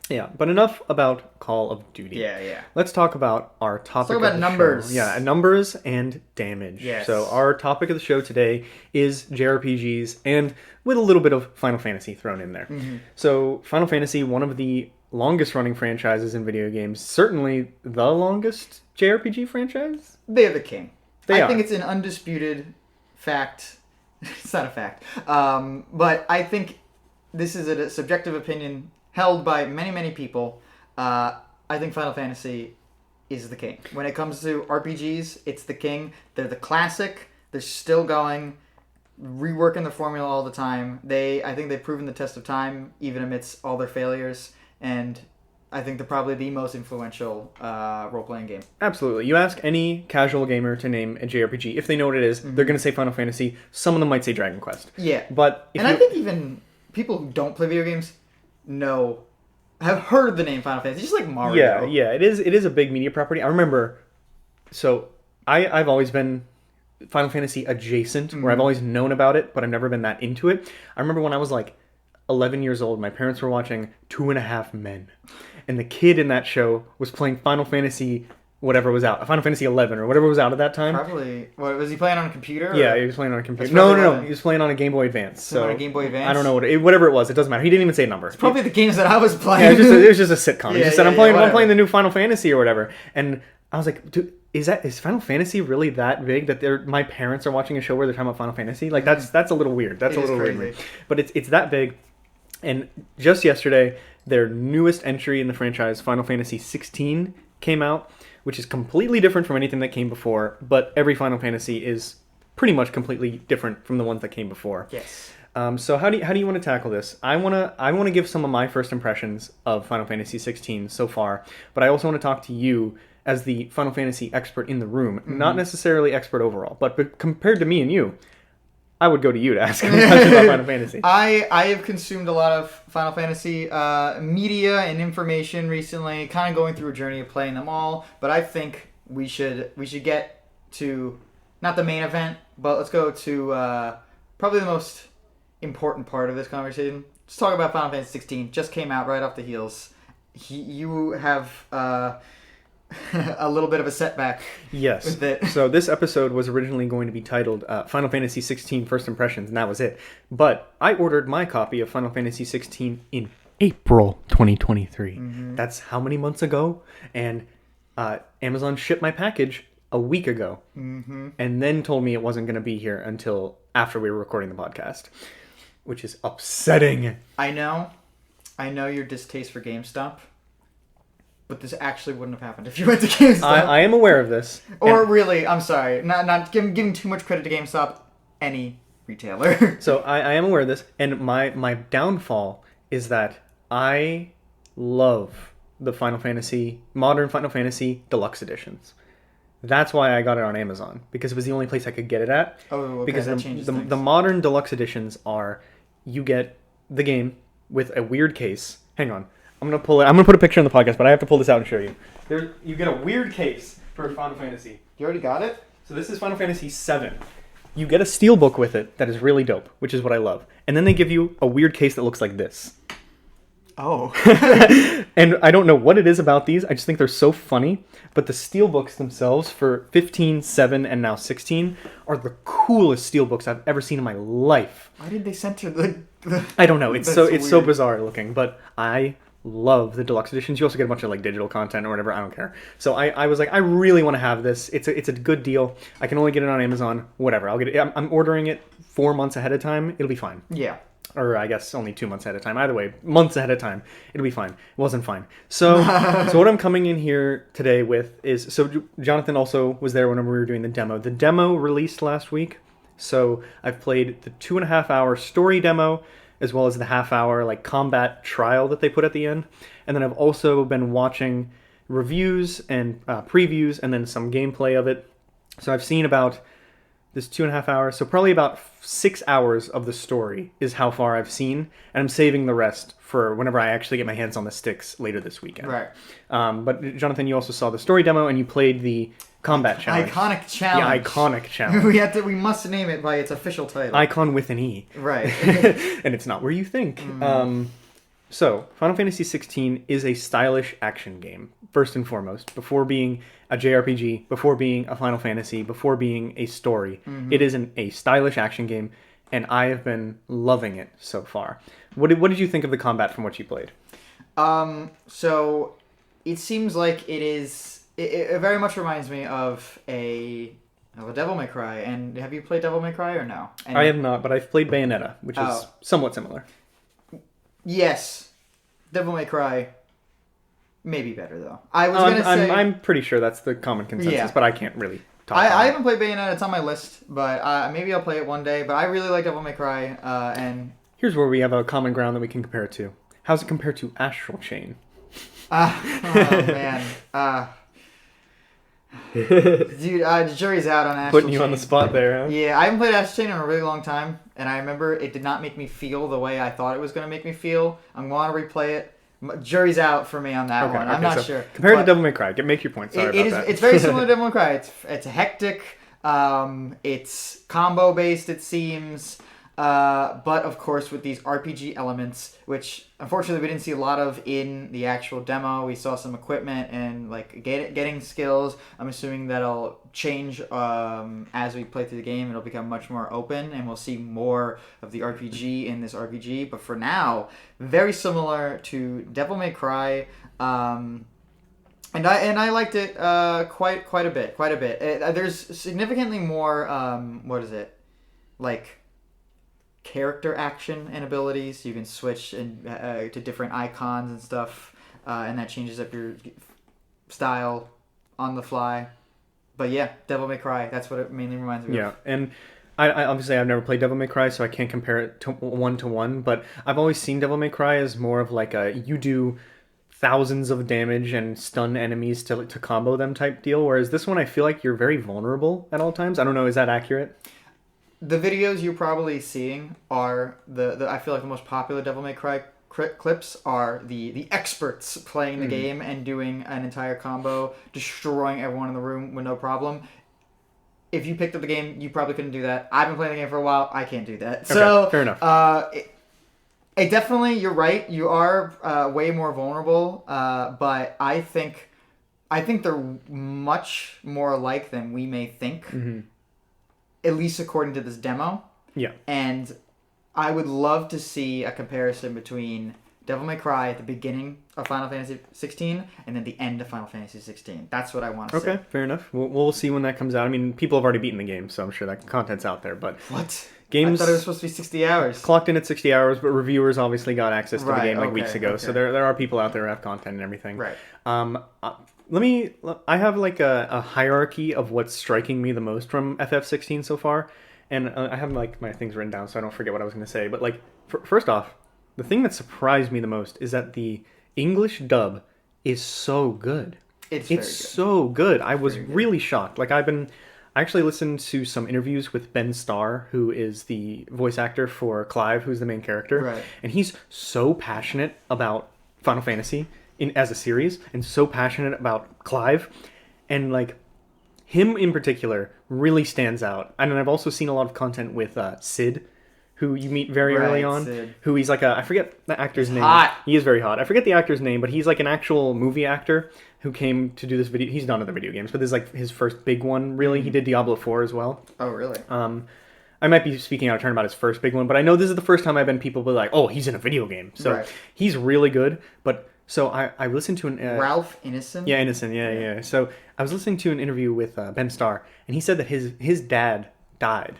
A: Yeah, but enough about Call of Duty.
B: Yeah.
A: Let's talk about our topic.
B: Let's talk about numbers.
A: Show. Yeah, numbers and damage.
B: Yes.
A: So our topic of the show today is JRPGs, and with a little bit of Final Fantasy thrown in there. Mm-hmm. So Final Fantasy, one of the longest running franchises in video games, certainly the longest JRPG franchise.
B: They're the king. I think
A: it's
B: an undisputed fact. It's not a fact. But I think this is a subjective opinion held by many, many people. I think Final Fantasy is the king. When it comes to RPGs, it's the king. They're the classic. They're still going, reworking the formula all the time. I think they've proven the test of time, even amidst all their failures. And I think probably the most influential role-playing game.
A: Absolutely. You ask any casual gamer to name a JRPG, if they know what it is, they're going to say Final Fantasy. Some of them might say Dragon Quest.
B: Yeah.
A: But
B: I think even people who don't play video games have heard the name Final Fantasy, just like Mario.
A: Yeah. It is a big media property. I remember, so I've always been Final Fantasy adjacent, where I've always known about it, but I've never been that into it. I remember when I was like 11 years old, my parents were watching 2.5 Men. And the kid in that show was playing Final Fantasy, whatever was out. Final Fantasy 11 or whatever was out at that time.
B: Probably. What, was he playing on a computer?
A: Yeah, he was playing on a computer. No. He was playing on a Game Boy Advance. So
B: on a Game Boy Advance?
A: I don't know whatever it was. It doesn't matter. He didn't even say a number.
B: It's probably the games that I was playing.
A: Yeah, it was just a sitcom. He just said, I'm playing the new Final Fantasy or whatever. And I was like, dude, is Final Fantasy really that big that my parents are watching a show where they're talking about Final Fantasy? Like, that's a little weird. That's a little weird. But it's that big. And just yesterday, their newest entry in the franchise, Final Fantasy 16, came out, which is completely different from anything that came before. But every Final Fantasy is pretty much completely different from the ones that came before.
B: Yes.
A: So how do you want to tackle this? I wanna give some of my first impressions of Final Fantasy 16 so far, but I also want to talk to you as the Final Fantasy expert in the room, not necessarily expert overall, but compared to me and you, I would go to you to ask questions about Final Fantasy.
B: I have consumed a lot of Final Fantasy media and information recently, kind of going through a journey of playing them all. But I think we should get to not the main event, but let's go to probably the most important part of this conversation. Let's talk about Final Fantasy 16. Just came out right off the heels. You have a little bit of a setback.
A: Yes.
B: With it.
A: So this episode was originally going to be titled Final Fantasy 16 First Impressions, and that was it. But I ordered my copy of Final Fantasy 16 in April 2023. That's how many months ago? And Amazon shipped my package a week ago. And then told me it wasn't going to be here until after we were recording the podcast, which is upsetting.
B: I know your distaste for GameStop. But this actually wouldn't have happened if you went to GameStop.
A: I am aware of this.
B: Or really, I'm sorry, not giving too much credit to GameStop, any retailer.
A: So I am aware of this, and my downfall is that I love the modern Final Fantasy Deluxe Editions. That's why I got it on Amazon, because it was the only place I could get it at.
B: Oh, okay,
A: because
B: that changes things.
A: The modern Deluxe Editions are, you get the game with a weird case. Hang on. I'm gonna put a picture on the podcast, but I have to pull this out and show you. You get a weird case for Final Fantasy.
B: You already got it?
A: So this is Final Fantasy 7. You get a steelbook with it that is really dope, which is what I love. And then they give you a weird case that looks like this.
B: Oh.
A: And I don't know what it is about these. I just think they're so funny. But the steelbooks themselves for 15, 7, and now 16 are the coolest steelbooks I've ever seen in my life.
B: Why did they censor the
A: I don't know. It's so bizarre looking, but I love the deluxe editions. You also get a bunch of like digital content or whatever. I don't care. So I was like, I really want to have this. It's a good deal. I can only get it on Amazon. Whatever. I'll get it. I'm ordering it 4 months ahead of time. It'll be fine.
B: Yeah.
A: Or I guess only 2 months ahead of time. Either way, months ahead of time. It'll be fine. It wasn't fine. So what I'm coming in here today with is, so Jonathan also was there whenever we were doing the demo. The demo released last week. So I've played the 2.5 hour story demo, as well as the half-hour like combat trial that they put at the end. And then I've also been watching reviews and previews and then some gameplay of it. So I've seen about this 2.5 hours. So probably about 6 hours of the story is how far I've seen. And I'm saving the rest for whenever I actually get my hands on the sticks later this weekend.
B: Right.
A: But Jonathan, you also saw the story demo and you played the combat challenge.
B: Iconic challenge.
A: The iconic challenge.
B: We must name it by its official title.
A: Icon with an E.
B: Right.
A: And it's not where you think. So, Final Fantasy 16 is a stylish action game, first and foremost. Before being a JRPG, before being a Final Fantasy, before being a story. It is a stylish action game, and I have been loving it so far. What did you think of the combat from what you played?
B: So, it seems like it is... It very much reminds me of a Devil May Cry. And have you played Devil May Cry or no?
A: I have not, but I've played Bayonetta, which is somewhat similar.
B: Yes. Devil May Cry, maybe better, though. I was going to say...
A: I'm pretty sure that's the common consensus, but I can't really talk about it.
B: I haven't played Bayonetta. It's on my list, but maybe I'll play it one day. But I really like Devil May Cry, and...
A: Here's where we have a common ground that we can compare it to. How's it compared to Astral Chain?
B: Oh man. Dude, the jury's out on Astral
A: Putting you
B: Chain.
A: on the spot there, huh?
B: Yeah, I haven't played Astral Chain in a really long time, and I remember it did not make me feel the way I thought it was going to make me feel. I'm going to replay it. Jury's out for me on that one. I'm not sure.
A: Compared to Devil May Cry, make your point. Sorry about that.
B: It's very similar to Devil May Cry. It's hectic. It's combo based, it seems. But of course with these RPG elements, which unfortunately we didn't see a lot of in the actual demo. We saw some equipment and like getting skills. I'm assuming that'll change as we play through the game. It'll become much more open, and we'll see more of the RPG in this RPG. But for now, very similar to Devil May Cry. And I liked it quite a bit. There's significantly more like character action and abilities. You can switch to different icons and stuff, and that changes up your style on the fly. But yeah, Devil May Cry, that's what it mainly reminds me of.
A: Yeah, and I obviously I've never played Devil May Cry, so I can't compare it to one, but I've always seen Devil May Cry as more of like you do thousands of damage and stun enemies to combo them type deal, whereas this one I feel like you're very vulnerable at all times. I don't know, is that accurate?
B: The videos you're probably seeing are the I feel like the most popular Devil May Cry clips are the experts playing the game and doing an entire combo, destroying everyone in the room with no problem. If you picked up the game, you probably couldn't do that. I've been playing the game for a while. I can't do that. Okay, so
A: fair enough.
B: It definitely, you're right. You are way more vulnerable, but I think they're much more alike than we may think.
A: Mm-hmm.
B: At least according to this demo.
A: Yeah.
B: And I would love to see a comparison between Devil May Cry at the beginning of Final Fantasy 16 and then the end of Final Fantasy 16. That's what I want to see.
A: Okay, fair enough. We'll see when that comes out. I mean, people have already beaten the game, so I'm sure that content's out there. But
B: what?
A: Games
B: I thought it was supposed to be 60 hours.
A: Clocked in at 60 hours, but reviewers obviously got access to the game weeks ago.
B: Okay.
A: So there are people out there who have content and everything.
B: Right.
A: I have like a hierarchy of what's striking me the most from FF16 so far, and I have like my things written down so I don't forget what I was going to say. But like, first off, the thing that surprised me the most is that the English dub is so good. It's so good. I was really shocked. Like I actually listened to some interviews with Ben Starr, who is the voice actor for Clive, who's the main character,
B: right.
A: And he's so passionate about Final Fantasy as a series, and so passionate about Clive, and like him in particular really stands out. And I've also seen a lot of content with Sid, who you meet very early on,
B: Sid.
A: Who he's like I forget the actor's name.
B: Hot.
A: He is very hot. I forget the actor's name, but he's like an actual movie actor who came to do this video. He's done other video games, but this is like his first big one, really. He did Diablo 4 as well.
B: Oh, really?
A: I might be speaking out of turn about his first big one, but I know this is the first time I've been people be like, oh, he's in a video game. So He's really good, but... So I listened to an...
B: Ralph Ineson?
A: Yeah, Ineson, yeah. So I was listening to an interview with Ben Starr, and he said that his dad died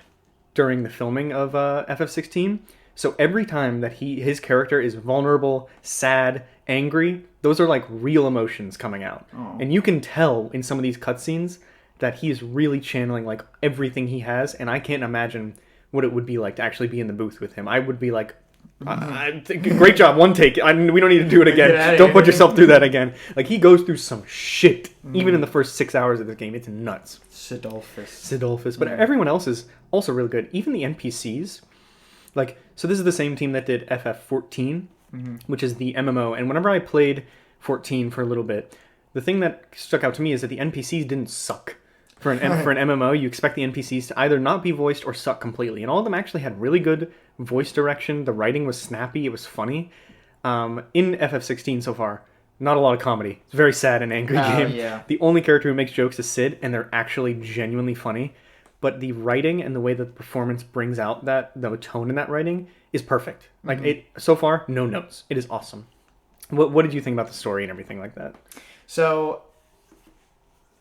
A: during the filming of FF16. So every time that his character is vulnerable, sad, angry, those are like real emotions coming out.
B: Oh.
A: And you can tell in some of these cutscenes that he is really channeling like everything he has, and I can't imagine what it would be like to actually be in the booth with him. I would be like... great job, one take. We don't need to do it again. Don't put yourself through that again. Like, he goes through some shit, even in the first 6 hours of the game. It's nuts. Sidolphus. But everyone else is also really good. Even the NPCs. Like, so this is the same team that did FF14, which is the MMO. And whenever I played 14 for a little bit, the thing that stuck out to me is that the NPCs didn't suck. For an MMO, you expect the NPCs to either not be voiced or suck completely. And all of them actually had really good voice direction. The writing was snappy. It was funny. In FF16 so far, not a lot of comedy. It's a very sad and angry game.
B: Yeah.
A: The only character who makes jokes is Sid, and they're actually genuinely funny. But the writing and the way that the performance brings out the tone in that writing is perfect. Like so far, no notes. It is awesome. What did you think about the story and everything like that?
B: So...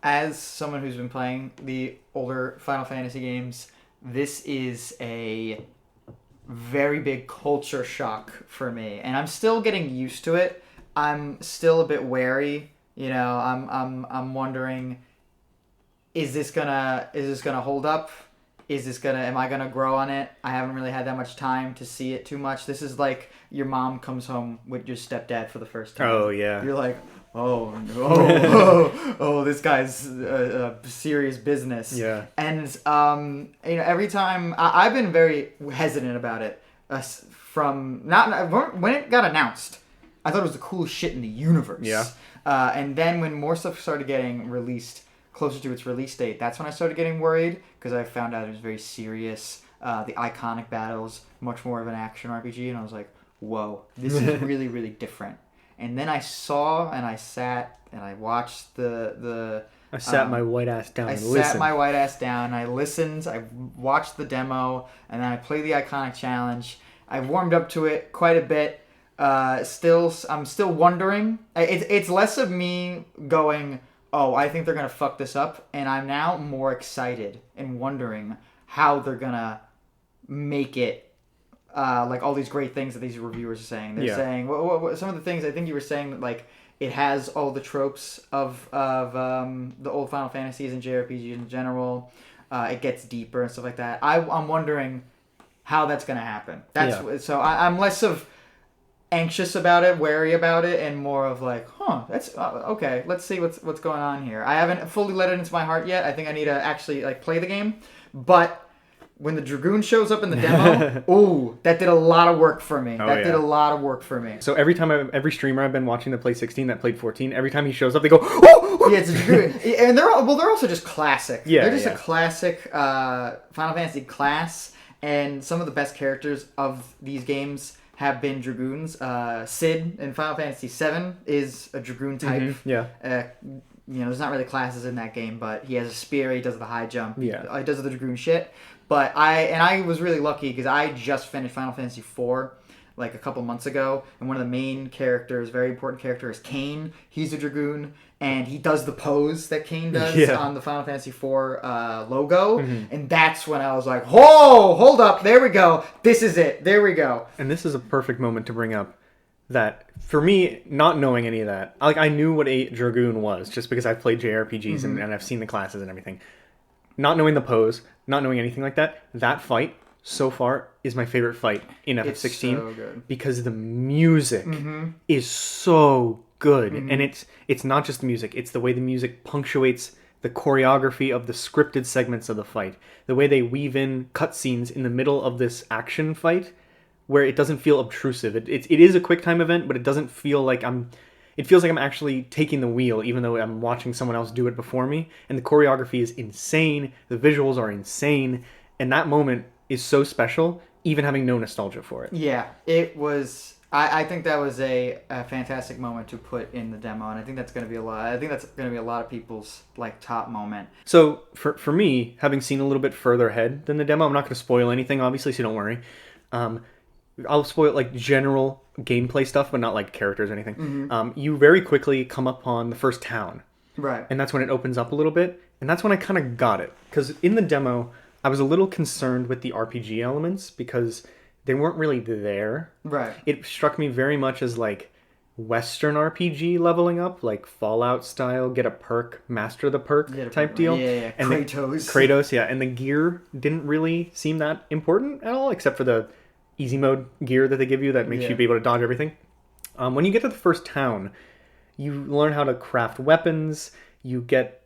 B: As someone who's been playing the older Final Fantasy games, this is a very big culture shock for me, and I'm still getting used to it. I'm still a bit wary. You know, I'm wondering, is this gonna hold up? am I gonna grow on it? I haven't really had that much time to see it too much. This is like your mom comes home with your stepdad for the first time.
A: Oh yeah.
B: You're like, oh, this guy's serious business.
A: Yeah.
B: And every time I've been very hesitant about it. From when it got announced, I thought it was the coolest shit in the universe.
A: Yeah.
B: And then when more stuff started getting released closer to its release date, that's when I started getting worried because I found out it was very serious. The iconic battles, much more of an action RPG, and I was like, whoa, this is really, really different. And then I saw and I sat and I watched the
A: I sat my white ass down and listened.
B: I sat my white ass down, I listened, I watched the demo, and then I played the iconic challenge. I warmed up to it quite a bit. I'm still wondering. It's less of me going, oh, I think they're going to fuck this up, and I'm now more excited and wondering how they're going to make it like all these great things that these reviewers are saying. They're saying some of the things I think you were saying that like it has all the tropes of the old Final Fantasies and JRPGs in general. It gets deeper and stuff like that. I'm wondering how that's going to happen. So I'm less of anxious about it, wary about it, and more of like, that's okay. Let's see what's going on here. I haven't fully let it into my heart yet. I think I need to actually like play the game, but when the Dragoon shows up in the demo, ooh, that did a lot of work for me. Did a lot of work for me.
A: So every streamer I've been watching that play 16, that played 14, every time he shows up, they go, oh!
B: Yeah, it's a Dragoon. And they're also just classic.
A: Yeah,
B: they're just a classic Final Fantasy class, and some of the best characters of these games have been Dragoons. Sid in Final Fantasy VII is a Dragoon type.
A: Mm-hmm. Yeah.
B: There's not really classes in that game, but he has a spear, he does the high jump, he does the Dragoon shit. But I was really lucky because I just finished Final Fantasy IV like a couple months ago, and one of the main characters, very important character, is Kain. He's a Dragoon, and he does the pose that Kain does on the Final Fantasy IV logo, and that's when I was like, "Oh, hold up, there we go. This is it. There we go."
A: And this is a perfect moment to bring up that for me, not knowing any of that, like I knew what a Dragoon was just because I've played JRPGs and I've seen the classes and everything. Not knowing the pose, not knowing anything like that, that fight so far is my favorite fight in FF16
B: so good.
A: Because the music is so good, and it's not just the music; it's the way the music punctuates the choreography of the scripted segments of the fight, the way they weave in cutscenes in the middle of this action fight, where it doesn't feel obtrusive. It is a quick time event, but it doesn't feel like It feels like I'm actually taking the wheel, even though I'm watching someone else do it before me. And the choreography is insane. The visuals are insane. And that moment is so special, even having no nostalgia for it.
B: Yeah, it was. I think that was a fantastic moment to put in the demo, and I think that's going to be a lot. I think that's going to be a lot of people's like top moment.
A: So for me, having seen a little bit further ahead than the demo, I'm not going to spoil anything, obviously, so don't worry. I'll spoil like general gameplay stuff, but not like characters or anything. You very quickly come upon the first town.
B: Right.
A: And that's when it opens up a little bit. And that's when I kind of got it. Because in the demo, I was a little concerned with the RPG elements because they weren't really there.
B: Right.
A: It struck me very much as like Western RPG leveling up, like Fallout style, get a perk, master the perk type deal.
B: Yeah. And
A: Kratos, yeah. And the gear didn't really seem that important at all, except for the easy mode gear that they give you that makes you be able to dodge everything. When you get to the first town, you learn how to craft weapons, you get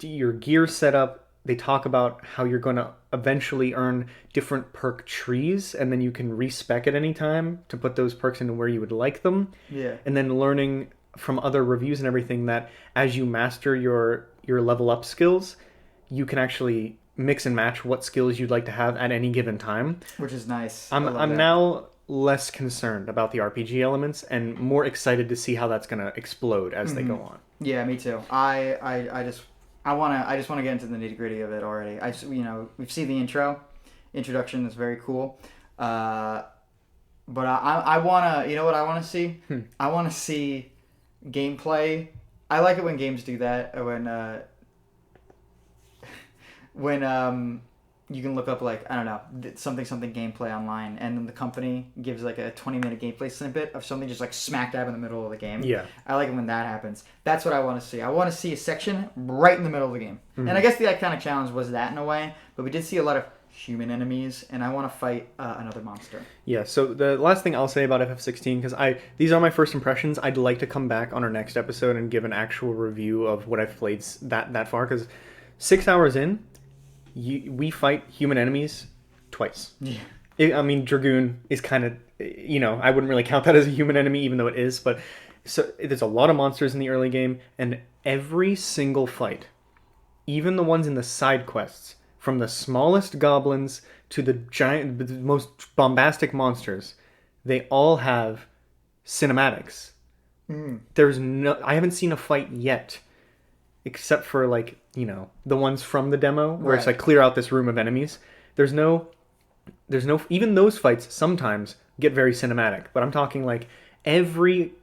A: your gear set up. They talk about how you're going to eventually earn different perk trees, and then you can respec at any time to put those perks into where you would like them.
B: Yeah.
A: And then learning from other reviews and everything that as you master your level up skills, you can actually mix and match what skills you'd like to have at any given time.
B: Which is nice.
A: I'm now less concerned about the RPG elements and more excited to see how that's going to explode as they go on.
B: Yeah, me too. I just want to get into the nitty-gritty of it already. We've seen the introduction is very cool. But I want to, you know what I want to see? I want to see gameplay. I like it when games do that, when you can look up like, I don't know, something gameplay online, and then the company gives like a 20-minute gameplay snippet of something just like smack dab in the middle of the game.
A: Yeah.
B: I like it when that happens. That's what I want to see. I want to see a section right in the middle of the game. And I guess the iconic challenge was that in a way, but we did see a lot of human enemies, and I want to fight another monster.
A: Yeah, so the last thing I'll say about FF16, because these are my first impressions, I'd like to come back on our next episode and give an actual review of what I've played that far, because 6 hours in, we fight human enemies twice.
B: Yeah.
A: I mean, Dragoon is kind of, I wouldn't really count that as a human enemy, even though it is, but so there's a lot of monsters in the early game, and every single fight, even the ones in the side quests, from the smallest goblins to the most bombastic monsters, they all have cinematics. I haven't seen a fight yet, except for the ones from the demo where it's like clear out this room of enemies. There's no even those fights sometimes get very cinematic, but I'm talking like every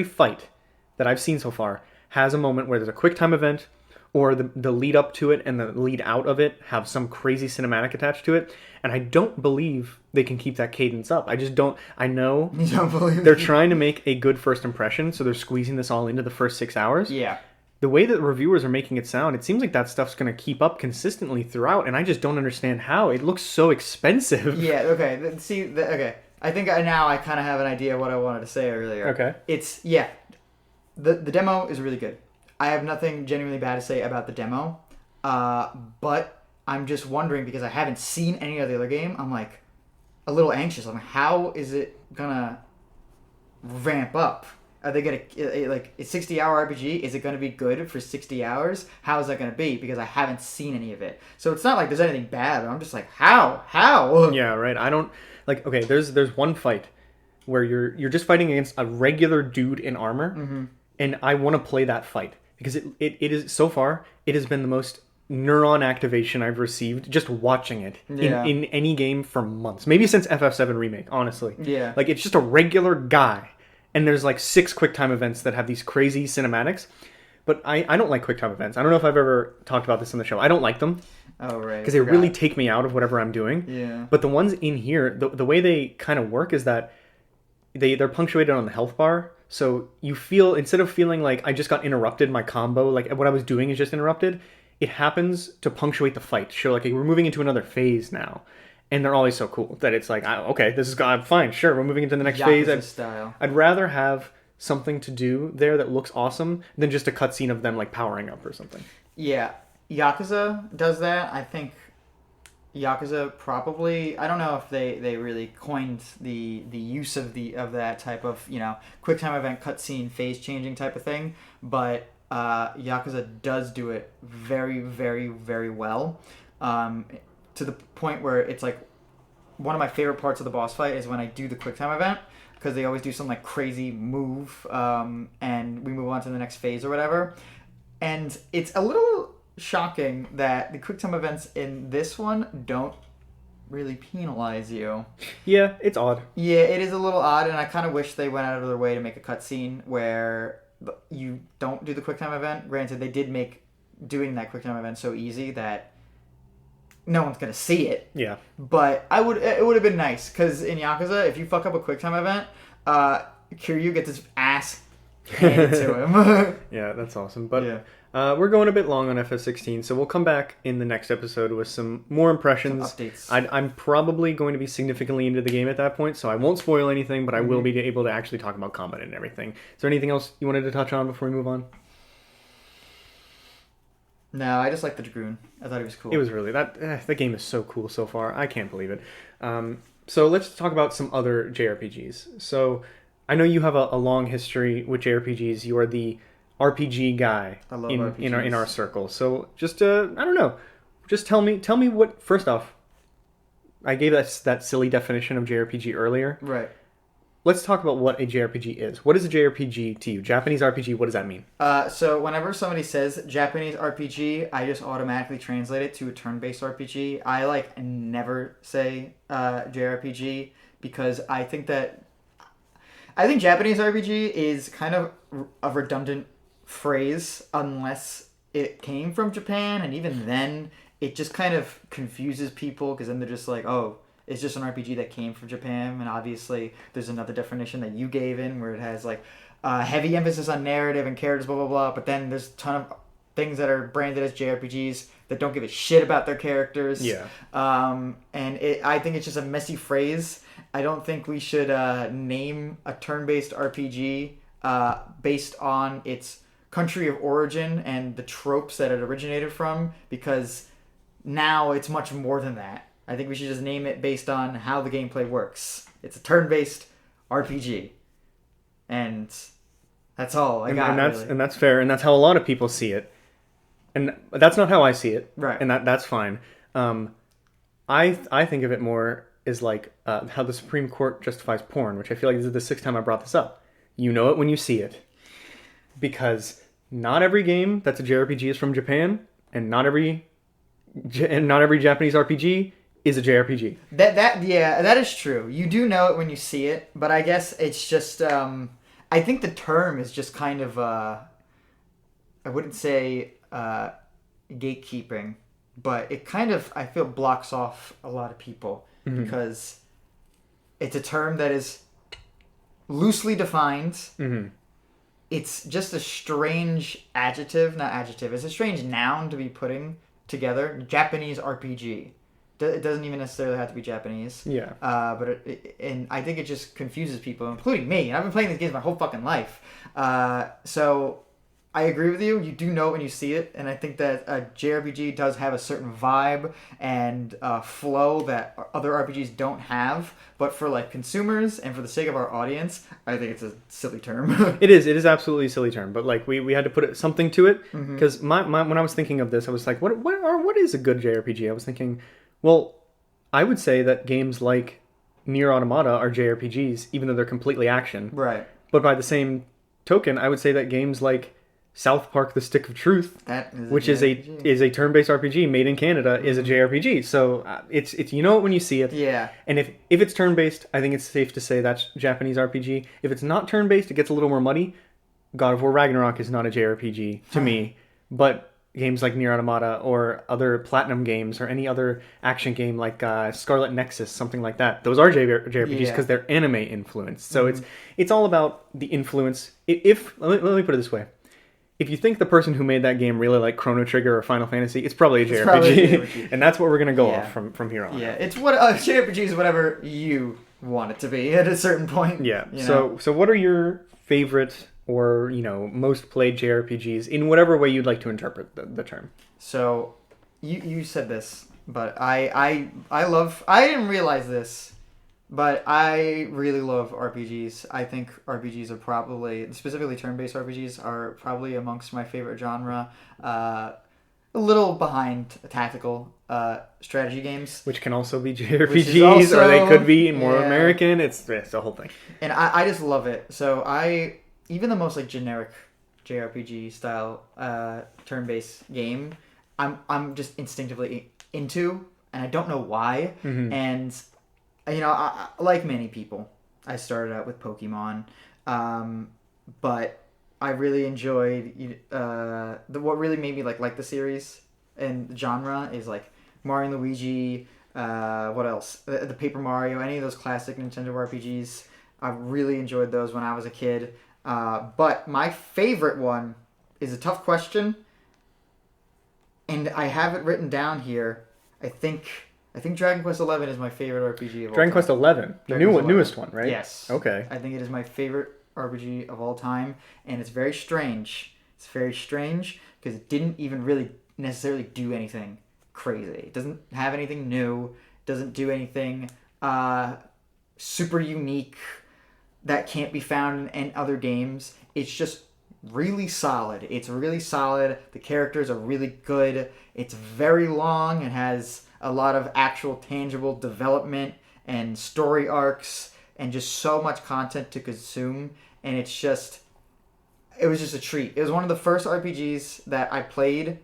A: fight that I've seen so far has a moment where there's a quick time event, or the lead up to it and the lead out of it have some crazy cinematic attached to it. And I don't believe they can keep that cadence up. I just don't. I know
B: You don't believe
A: they're
B: me?
A: trying to make a good first impression, so they're squeezing this all into the first 6 hours.
B: Yeah.
A: The way that reviewers are making it sound, it seems like that stuff's going to keep up consistently throughout, and I just don't understand how. It looks so expensive.
B: Yeah, okay. Okay. I think now I kind of have an idea of what I wanted to say earlier.
A: Okay.
B: The demo is really good. I have nothing genuinely bad to say about the demo, but I'm just wondering, because I haven't seen any of the other game, I'm like a little anxious. I'm like, how is it gonna ramp up? Are they gonna like a 60-hour RPG? Is it gonna be good for 60 hours? How is that gonna be? Because I haven't seen any of it, so it's not like there's anything bad. But I'm just like, how?
A: Yeah, right. I don't like. Okay, there's one fight where you're just fighting against a regular dude in armor, and I want to play that fight because it is, so far it has been the most neuron activation I've received just watching it in any game for months. Maybe since FF7 Remake, honestly.
B: Yeah.
A: Like, it's just a regular guy, and there's like 6 QuickTime events that have these crazy cinematics. But I don't like QuickTime events. I don't know if I've ever talked about this on the show. I don't like them.
B: Oh, right.
A: Because they really take me out of whatever I'm doing.
B: Yeah.
A: But the ones in here, the way they kind of work is that they're punctuated on the health bar. So you feel, instead of feeling like I just got interrupted, my combo, like what I was doing is just interrupted, it happens to punctuate the fight. Show like we're moving into another phase now. And they're always so cool that it's like, okay, this is fine, sure, we're moving into the next phase.
B: Style.
A: I'd rather have something to do there that looks awesome than just a cutscene of them like powering up or something.
B: Yeah. Yakuza does that. I think Yakuza probably, I don't know if they really coined the use of that type of, quick time event cutscene phase changing type of thing, but Yakuza does do it very, very, very well, to the point where it's like one of my favorite parts of the boss fight is when I do the quick time event, because they always do some like crazy move, and we move on to the next phase or whatever, and it's a little shocking that the QuickTime events in this one don't really penalize you.
A: Yeah, it's odd.
B: Yeah, it is a little odd, and I kind of wish they went out of their way to make a cutscene where you don't do the QuickTime event. Granted, they did make doing that QuickTime event so easy that no one's gonna see it.
A: Yeah.
B: But it would have been nice, because in Yakuza, if you fuck up a QuickTime event, Kiryu gets his ass handed to him.
A: Yeah, that's awesome. But
B: yeah.
A: We're going a bit long on FF16, so we'll come back in the next episode with some more impressions.
B: Some updates.
A: I'm probably going to be significantly into the game at that point, so I won't spoil anything, but I will be able to actually talk about combat and everything. Is there anything else you wanted to touch on before we move on?
B: No, I just like the Dragoon. I thought he was cool.
A: It was really... the game is so cool so far. I can't believe it. So let's talk about some other JRPGs. So I know you have a long history with JRPGs. You are the RPG guy in our circle. So just I don't know. Just tell me what. First off, I gave that silly definition of JRPG earlier.
B: Right.
A: Let's talk about what a JRPG is. What is a JRPG to you? Japanese RPG. What does that mean?
B: So whenever somebody says Japanese RPG, I just automatically translate it to a turn-based RPG. I never say JRPG, because I think Japanese RPG is kind of a redundant phrase unless it came from Japan, and even then it just kind of confuses people, because then they're just like, oh, it's just an RPG that came from Japan. And obviously there's another definition that you gave in where it has heavy emphasis on narrative and characters, blah blah blah, but then there's a ton of things that are branded as JRPGs that don't give a shit about their characters.
A: Yeah.
B: I think it's just a messy phrase. I don't think we should name a turn-based RPG based on its country of origin and the tropes that it originated from, because now it's much more than that. I think we should just name it based on how the gameplay works. It's a turn-based RPG. And that's all I got, really.
A: And that's fair, and that's how a lot of people see it. And that's not how I see it.
B: Right.
A: And that's fine. I think of it more as like how the Supreme Court justifies porn, which I feel like this is the 6th time I brought this up. You know it when you see it. Because not every game that's a JRPG is from Japan, and not every Japanese RPG is a JRPG.
B: That is true. You do know it when you see it, but I guess it's just I think the term is just kind of I wouldn't say gatekeeping, but it kind of, I feel, blocks off a lot of people because it's a term that is loosely defined. Mm-hmm. It's just a strange adjective, not adjective. It's a strange noun to be putting together. Japanese RPG. It doesn't even necessarily have to be Japanese.
A: Yeah.
B: And I think it just confuses people, including me. I've been playing these games my whole fucking life. So I agree with you. You do know it when you see it, and I think that a JRPG does have a certain vibe and flow that other RPGs don't have. But for like consumers and for the sake of our audience, I think it's a silly term.
A: It is absolutely a silly term. But like we had to put something to it because my when I was thinking of this, I was like, what is a good JRPG? I was thinking, well, I would say that games like Nier Automata are JRPGs, even though they're completely action.
B: Right.
A: But by the same token, I would say that games like South Park: The Stick of Truth, which is a turn-based RPG made in Canada, is a JRPG. So it's you know it when you see it.
B: Yeah.
A: And if it's turn-based, I think it's safe to say that's Japanese RPG. If it's not turn-based, it gets a little more muddy. God of War Ragnarok is not a JRPG to me, but games like Nier Automata or other Platinum games or any other action game like Scarlet Nexus, something like that, those are JRPGs because they're anime influenced. So it's all about the influence. Let me put it this way. If you think the person who made that game really liked Chrono Trigger or Final Fantasy, it's probably a JRPG. And that's what we're going to go off from here on.
B: Yeah, it's what JRPG is whatever you want it to be at a certain point.
A: Yeah. So what are your favorite or, most played JRPGs in whatever way you'd like to interpret the term?
B: So you said this, but I didn't realize this, but I really love RPGs. I think RPGs are probably, specifically turn-based RPGs, are probably amongst my favorite genre. A little behind tactical strategy games.
A: Which can also be JRPGs, or they could be more American. It's the whole thing. And
B: I just love it. So even the most like generic JRPG style turn-based game, I'm just instinctively into, and I don't know why. Mm-hmm. And I, like many people, I started out with Pokemon, but I really enjoyed what really made me like the series and the genre is like Mario and Luigi. What else? The Paper Mario, any of those classic Nintendo RPGs. I really enjoyed those when I was a kid. But my favorite one is a tough question, and I have it written down here. I think Dragon Quest XI is my favorite RPG of all time.
A: Dragon Quest XI? The newest one, right?
B: Yes.
A: Okay.
B: I think it is my favorite RPG of all time, and it's very strange. It's very strange because it didn't even really necessarily do anything crazy. It doesn't have anything new. Doesn't do anything super unique that can't be found in other games. It's just really solid. It's really solid. The characters are really good. It's very long. It has a lot of actual tangible development and story arcs and just so much content to consume. And it was just a treat. It was one of the first RPGs that I played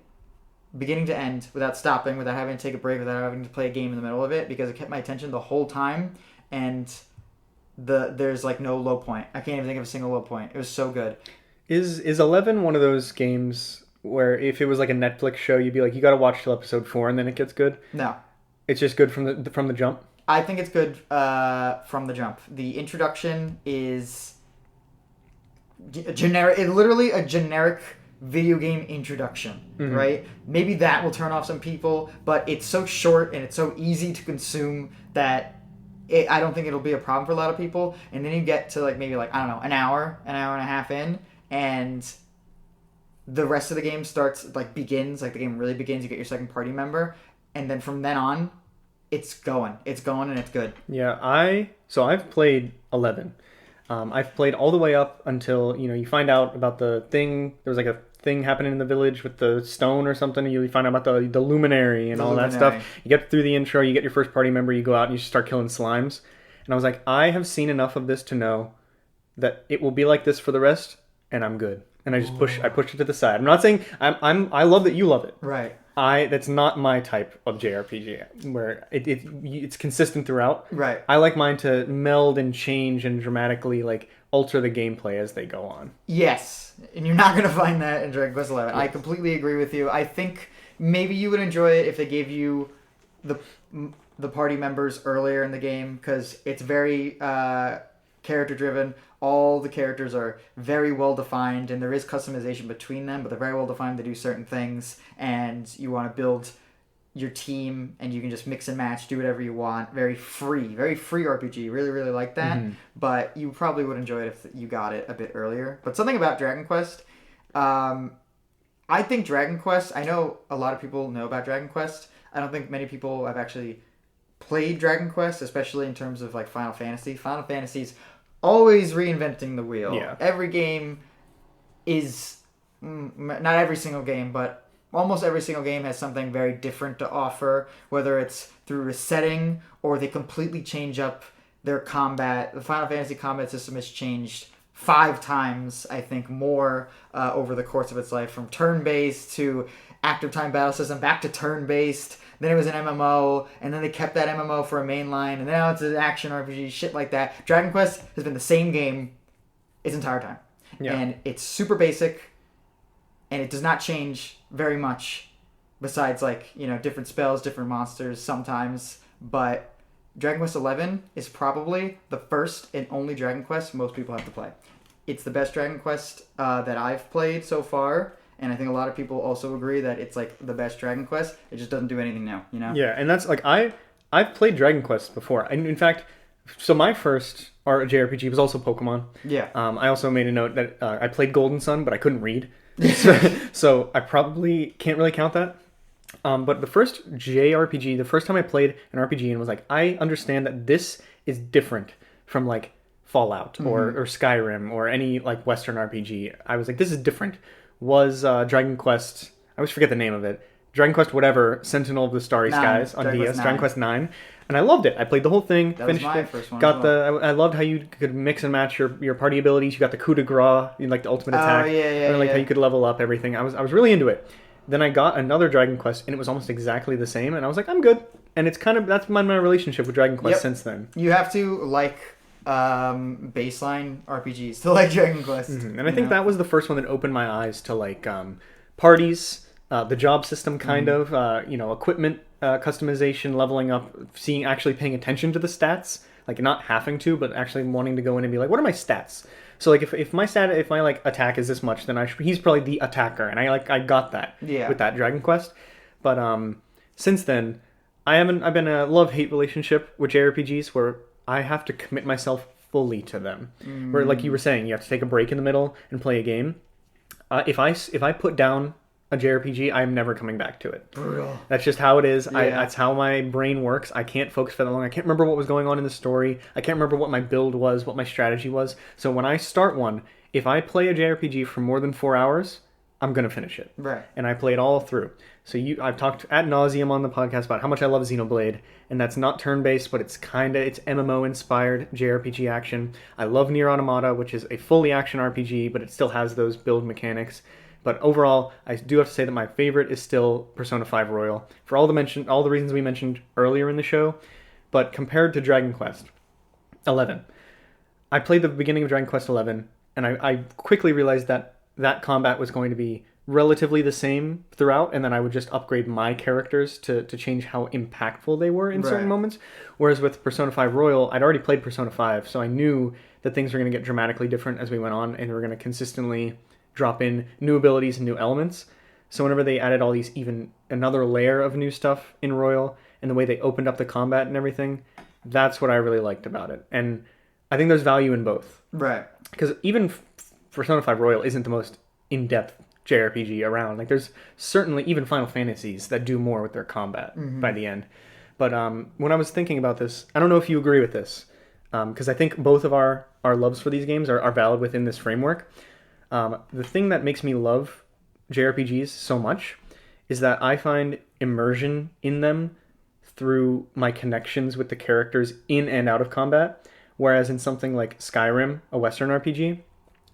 B: beginning to end without stopping, without having to take a break, without having to play a game in the middle of it, because it kept my attention the whole time. And there's like no low point. I can't even think of a single low point. It was so good.
A: Is 11 one of those games where if it was like a Netflix show, you'd be like, you got to watch till episode 4 and then it gets good? No. It's just good from the jump?
B: I think it's good from the jump. The introduction is generic. Literally a generic video game introduction, right? Maybe that will turn off some people, but it's so short and it's so easy to consume that I don't think it'll be a problem for a lot of people. And then you get to like maybe like, I don't know, an hour and a half in, and the rest of the game begins, like the game really begins, you get your second party member, and then from then on, it's going and it's good.
A: Yeah, I've played 11. I've played all the way up until, you find out about the thing. There was like a thing happening in the village with the stone or something. You find out about the luminary and all that stuff. You get through the intro, you get your first party member, you go out and you start killing slimes. And I was like, I have seen enough of this to know that it will be like this for the rest, and I'm good. And I just pushed it to the side. I'm not saying I love that you love it.
B: Right.
A: That's not my type of JRPG where it's consistent throughout.
B: Right.
A: I like mine to meld and change and dramatically like alter the gameplay as they go on.
B: Yes, and you're not going to find that in Dragon Quest XI. Yes. I completely agree with you. I think maybe you would enjoy it if they gave you the party members earlier in the game, because it's very character driven. All the characters are very well defined, and there is customization between them, but they're very well defined to do certain things, and you want to build your team, and you can just mix and match, do whatever you want. Very free RPG. Really, really like that. But you probably would enjoy it if you got it a bit earlier. But something about Dragon Quest, I think Dragon Quest, I know a lot of people know about Dragon Quest. I don't think many people have actually played Dragon Quest, especially in terms of like Final Fantasy. Final Fantasy's always reinventing the wheel.
A: Yeah.
B: Every game is, not every single game, but almost every single game has something very different to offer, whether it's through a setting or they completely change up their combat. The Final Fantasy combat system has changed 5 times, I think, more over the course of its life, from turn-based to active time battle system back to turn-based. Then it was an MMO, and then they kept that MMO for a main line, and now it's an action RPG, shit like that. Dragon Quest has been the same game its entire time. Yeah. And it's super basic, and it does not change very much besides, like, different spells, different monsters sometimes. But Dragon Quest XI is probably the first and only Dragon Quest most people have to play. It's the best Dragon Quest that I've played so far. And I think a lot of people also agree that it's like the best Dragon Quest. It just doesn't do anything new,
A: Yeah, and that's like I've played Dragon Quest before. And in fact, so my first JRPG was also Pokemon.
B: Yeah.
A: I also made a note that I played Golden Sun, but I couldn't read, so I probably can't really count that. But the first JRPG, the first time I played an RPG and was like, I understand that this is different from like Fallout or Skyrim or any like Western RPG. I was like, this is different. Was Dragon Quest, I always forget the name of it, Dragon Quest whatever, Sentinel of the Starry Skies on DS, Dragon Quest 9, and I loved it. I played the whole thing, finished it, first one I loved how you could mix and match your party abilities. You got the coup de grace, like the ultimate attack, how you could level up everything. I was really into it. Then I got another Dragon Quest, and it was almost exactly the same, and I was like, I'm good. And it's kind of, that's my relationship with Dragon Quest since then.
B: You have to like baseline RPGs to like Dragon Quest.
A: And I think that was the first one that opened my eyes to like parties, the job system kind of, equipment customization, leveling up, actually paying attention to the stats, like not having to, but actually wanting to go in and be like, what are my stats? So like if my like attack is this much, then he's probably the attacker, and I got that with that Dragon Quest. But since then, I've been a love-hate relationship with JRPGs where I have to commit myself fully to them. Where, like you were saying, you have to take a break in the middle and play a game. If I put down a JRPG, I'm never coming back to it.
B: Brutal.
A: That's just how it is. That's how my brain works. I can't focus for that long. I can't remember what was going on in the story. I can't remember what my build was, what my strategy was. So when I start one, if I play a JRPG for more than 4 hours, I'm going to finish it.
B: Right.
A: And I play it all through. So I've talked ad nauseum on the podcast about how much I love Xenoblade, and that's not turn-based, but it's MMO-inspired JRPG action. I love Nier Automata, which is a fully action RPG, but it still has those build mechanics. But overall, I do have to say that my favorite is still Persona 5 Royal, for all the reasons we mentioned earlier in the show. But compared to Dragon Quest 11, I played the beginning of Dragon Quest 11, and I quickly realized that combat was going to be relatively the same throughout, and then I would just upgrade my characters to change how impactful they were in certain moments. Whereas with Persona 5 Royal, I'd already played Persona 5, so I knew that things were going to get dramatically different as we went on, and we were going to consistently drop in new abilities and new elements. So whenever they added all these, even another layer of new stuff in Royal, and the way they opened up the combat and everything, that's what I really liked about it. And I think there's value in both.
B: Right.
A: Because even Persona 5 Royal isn't the most in-depth JRPG around. Like, there's certainly even Final Fantasies that do more with their combat by the end. But when I was thinking about this, I don't know if you agree with this, because I think both of our loves for these games are valid within this framework. The thing that makes me love JRPGs so much is that I find immersion in them through my connections with the characters in and out of combat, whereas in something like Skyrim, a Western RPG,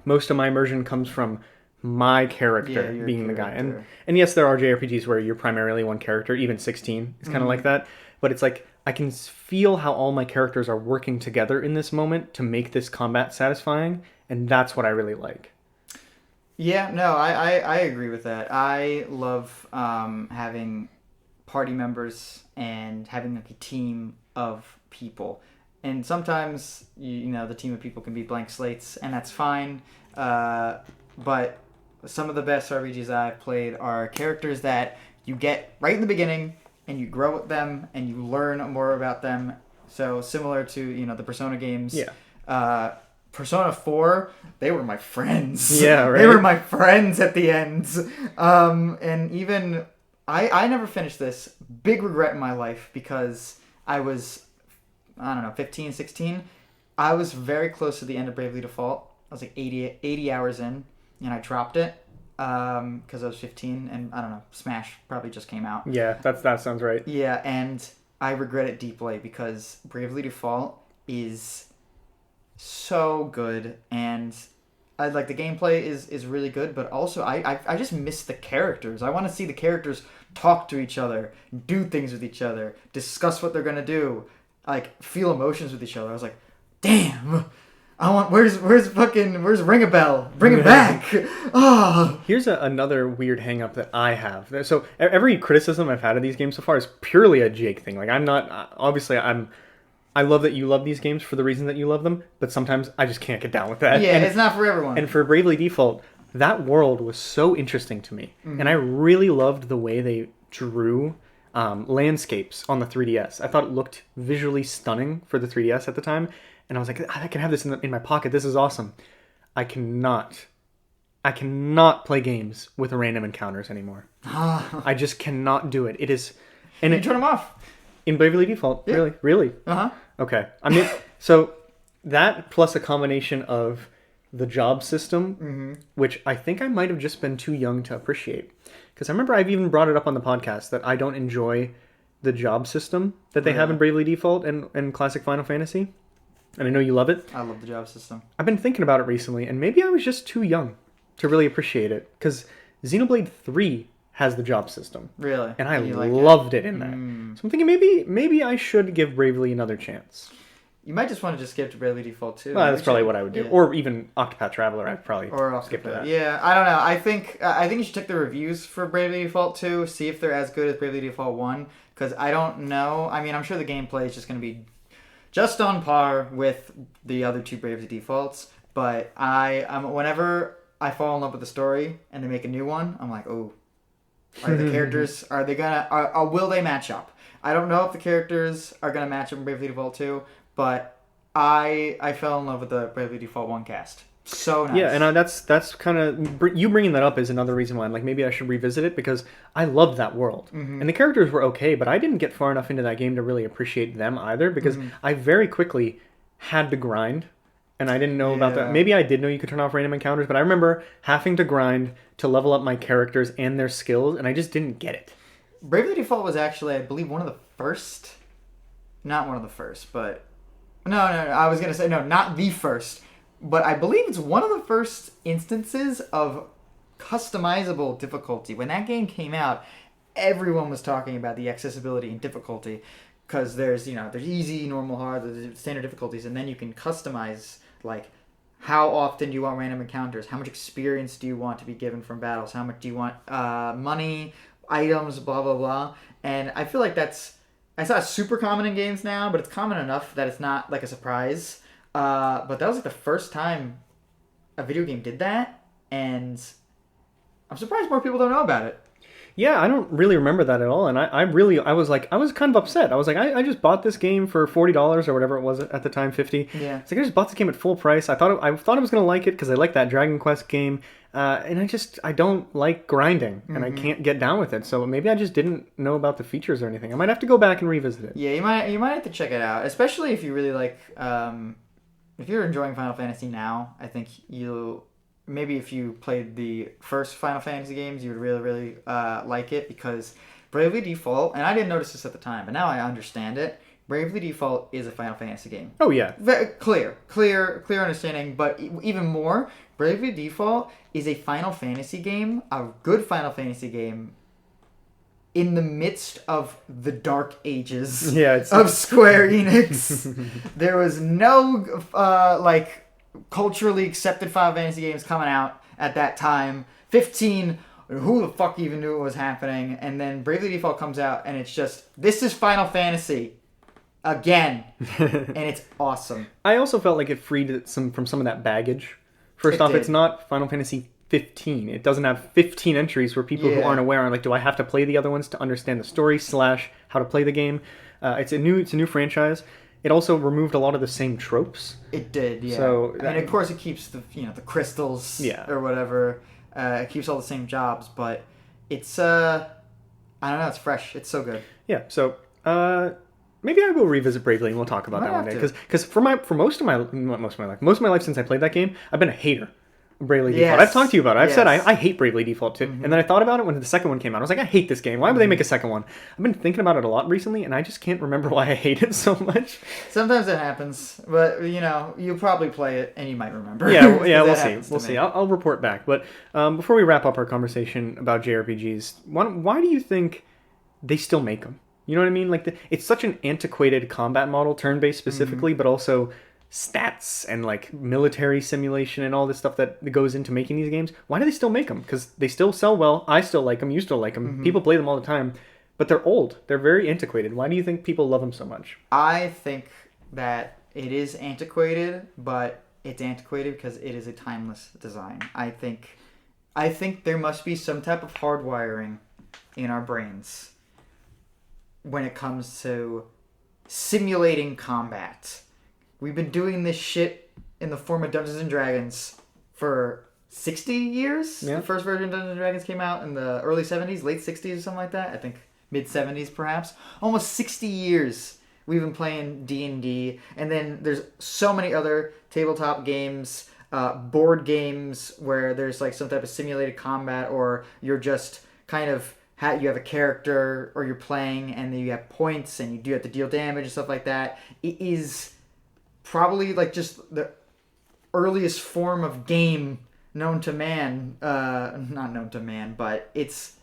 A: most of my immersion comes from my character being the guy. And yes, there are JRPGs where you're primarily one character, even 16 is kind of like that, but it's like I can feel how all my characters are working together in this moment to make this combat satisfying, and that's what I really like.
B: Yeah, no, I agree with that. I love having party members and having like a team of people. And sometimes, you know, the team of people can be blank slates, and that's fine. But some of the best RPGs I've played are characters that you get right in the beginning, and you grow with them, and you learn more about them. So similar to, you know, the Persona games.
A: Yeah.
B: Persona 4, they were my friends.
A: Yeah, right.
B: They were my friends at the end. And even, I never finished this. Big regret in my life because I was, I don't know, 15, 16. I was very close to the end of Bravely Default. I was like 80 hours in, and I dropped it because I was 15, and I don't know, Smash probably just came out.
A: Yeah, that sounds right.
B: Yeah, and I regret it deeply because Bravely Default is so good, and I like the gameplay is really good, but also I just miss the characters. I want to see the characters talk to each other, do things with each other, discuss what they're gonna do, like feel emotions with each other. I was like, damn, I want where's Ring a Bell? Bring it back. Oh.
A: Here's another weird hang up that I have. So every criticism I've had of these games so far is purely a Jake thing. Like, I'm not, obviously I love that you love these games for the reason that you love them, but sometimes I just can't get down with that.
B: Yeah, it's not for everyone.
A: And for Bravely Default, that world was so interesting to me. Mm-hmm. And I really loved the way they drew landscapes on the 3DS. I thought it looked visually stunning for the 3DS at the time. And I was like, I can have this in my pocket. This is awesome. I cannot play games with random encounters anymore. I just cannot do it. It is... And
B: you turn them off.
A: In Bravely Default? Yeah. Really?
B: Uh-huh.
A: Okay. I mean, so that plus a combination of the job system, which I think I might have just been too young to appreciate. Because I remember I've even brought it up on the podcast that I don't enjoy the job system that they have in Bravely Default and classic Final Fantasy. And I know you love it.
B: I love the job system.
A: I've been thinking about it recently, and maybe I was just too young to really appreciate it. Because Xenoblade 3 has the job system.
B: Really?
A: And I loved it in that. So I'm thinking maybe I should give Bravely another chance.
B: You might just want to just skip to Bravely Default 2.
A: Well, that's probably what I would do. Yeah. Or even Octopath Traveler, I'd probably skip to that.
B: Yeah, I don't know. I think you should check the reviews for Bravely Default 2, see if they're as good as Bravely Default 1, because I don't know. I mean, I'm sure the gameplay is just going to be just on par with the other two Bravely Defaults, but whenever I fall in love with the story and they make a new one, I'm like, oh, are the characters, will they match up? I don't know if the characters are going to match up in Bravely Default 2, but I fell in love with the Bravely Default 1 cast. So nice.
A: Yeah, and that's kind of... You bringing that up is another reason why I'm like, maybe I should revisit it, because I loved that world. Mm-hmm. And the characters were okay, but I didn't get far enough into that game to really appreciate them either, because I very quickly had to grind, and I didn't know about that. Maybe I did know you could turn off random encounters, but I remember having to grind to level up my characters and their skills, and I just didn't get it.
B: Bravely Default was actually, I believe, one of the first... Not one of the first, but... No, I was going to say, no, not the first. But I believe it's one of the first instances of customizable difficulty. When that game came out, everyone was talking about the accessibility and difficulty. Because there's easy, normal, hard, there's standard difficulties. And then you can customize, like, how often do you want random encounters? How much experience do you want to be given from battles? How much do you want money, items, blah, blah, blah. And I feel like it's not super common in games now, but it's common enough that it's not like a surprise. But that was like the first time a video game did that. and I'm surprised more people don't know about it.
A: Yeah, I don't really remember that at all, and I was kind of upset. I was like, I just bought this game for $40 or whatever it was at the time, 50.
B: Yeah.
A: It's like I just bought this game at full price. I thought I was gonna like it because I like that Dragon Quest game, and I don't like grinding, and I can't get down with it. So maybe I just didn't know about the features or anything. I might have to go back and revisit it.
B: Yeah, you might have to check it out, especially if you really like. If you're enjoying Final Fantasy now, I think maybe if you played the first Final Fantasy games, you would really, really like it, because Bravely Default, and I didn't notice this at the time, but now I understand it, Bravely Default is a Final Fantasy game.
A: Oh, yeah.
B: Very clear understanding, but even more, Bravely Default is a Final Fantasy game, a good Final Fantasy game, in the midst of the dark ages of Square Enix. There was no, culturally accepted Final Fantasy games coming out at that time. 15, who the fuck even knew what was happening? And then Bravely Default comes out, and it's just, this is Final Fantasy again. And it's awesome.
A: I also felt like it freed it from some of that baggage. First off, it's not Final Fantasy 15. It doesn't have 15 entries where people who aren't aware are like, do I have to play the other ones to understand the story / how to play the game? It's a new franchise. It also removed a lot of the same tropes.
B: It did, yeah.
A: So
B: of course, it keeps the crystals or whatever. It keeps all the same jobs, but it's I don't know. It's fresh. It's so good.
A: Yeah. So maybe I will revisit Bravely and we'll talk about that one day. Because for most of my life since I played that game, I've been a hater. Bravely Default. I've talked to you about it. I've said I hate Bravely Default too. And then I thought about it when the second one came out. I was like, I hate this game. Why would they make a second one? I've been thinking about it a lot recently, and I just can't remember why I hate it so much.
B: Sometimes it happens, but you'll probably play it and you might remember.
A: Yeah, we'll see. We'll see. I'll report back. But before we wrap up our conversation about JRPGs, why do you think they still make them? You know what I mean? Like it's such an antiquated combat model, turn-based specifically, but also stats and like military simulation and all this stuff that goes into making these games. Why do they still make them? Because they still sell well. I still like them. You still like them. People play them all the time, but they're old. They're very antiquated. Why do you think people love them so much?
B: I think that it is antiquated, but it's antiquated because it is a timeless design. I think there must be some type of hardwiring in our brains when it comes to simulating combat. We've been doing this shit in the form of Dungeons & Dragons for 60 years. Yeah. The first version of Dungeons & Dragons came out in the early 70s, late 60s or something like that. I think mid-70s perhaps. Almost 60 years we've been playing D&D. And then there's so many other tabletop games, board games where there's like some type of simulated combat, or you're just kind of... you have a character, or you're playing and then you have points and you do have to deal damage and stuff like that. It is... probably like just the earliest form of game known to man. Not known to man, but it's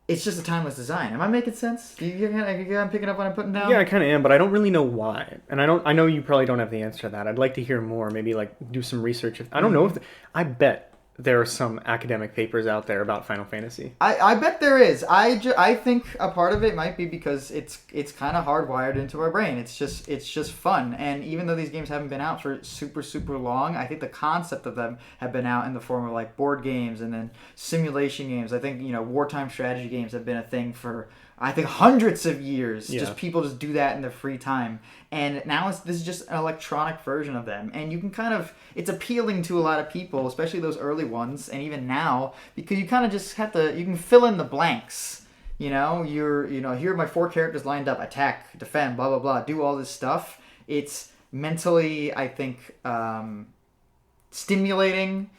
B: just a timeless design. Am I making sense? I'm picking up what I'm putting down?
A: Yeah, I kind of am, but I don't really know why. And I know you probably don't have the answer to that. I'd like to hear more, maybe like do some research. I don't know I bet there are some academic papers out there about Final Fantasy.
B: I bet there is. I think a part of it might be because it's kind of hardwired into our brain. It's just fun. And even though these games haven't been out for super, super long, I think the concept of them have been out in the form of like board games and then simulation games. I think, wartime strategy games have been a thing for, I think, hundreds of years. Yeah. Just people just do that in their free time. And now this is just an electronic version of them. And you can it's appealing to a lot of people, especially those early ones, and even now, because you kind of just have to, you can fill in the blanks. Here are my 4 characters lined up: attack, defend, blah, blah, blah, do all this stuff. It's mentally, I think, stimulating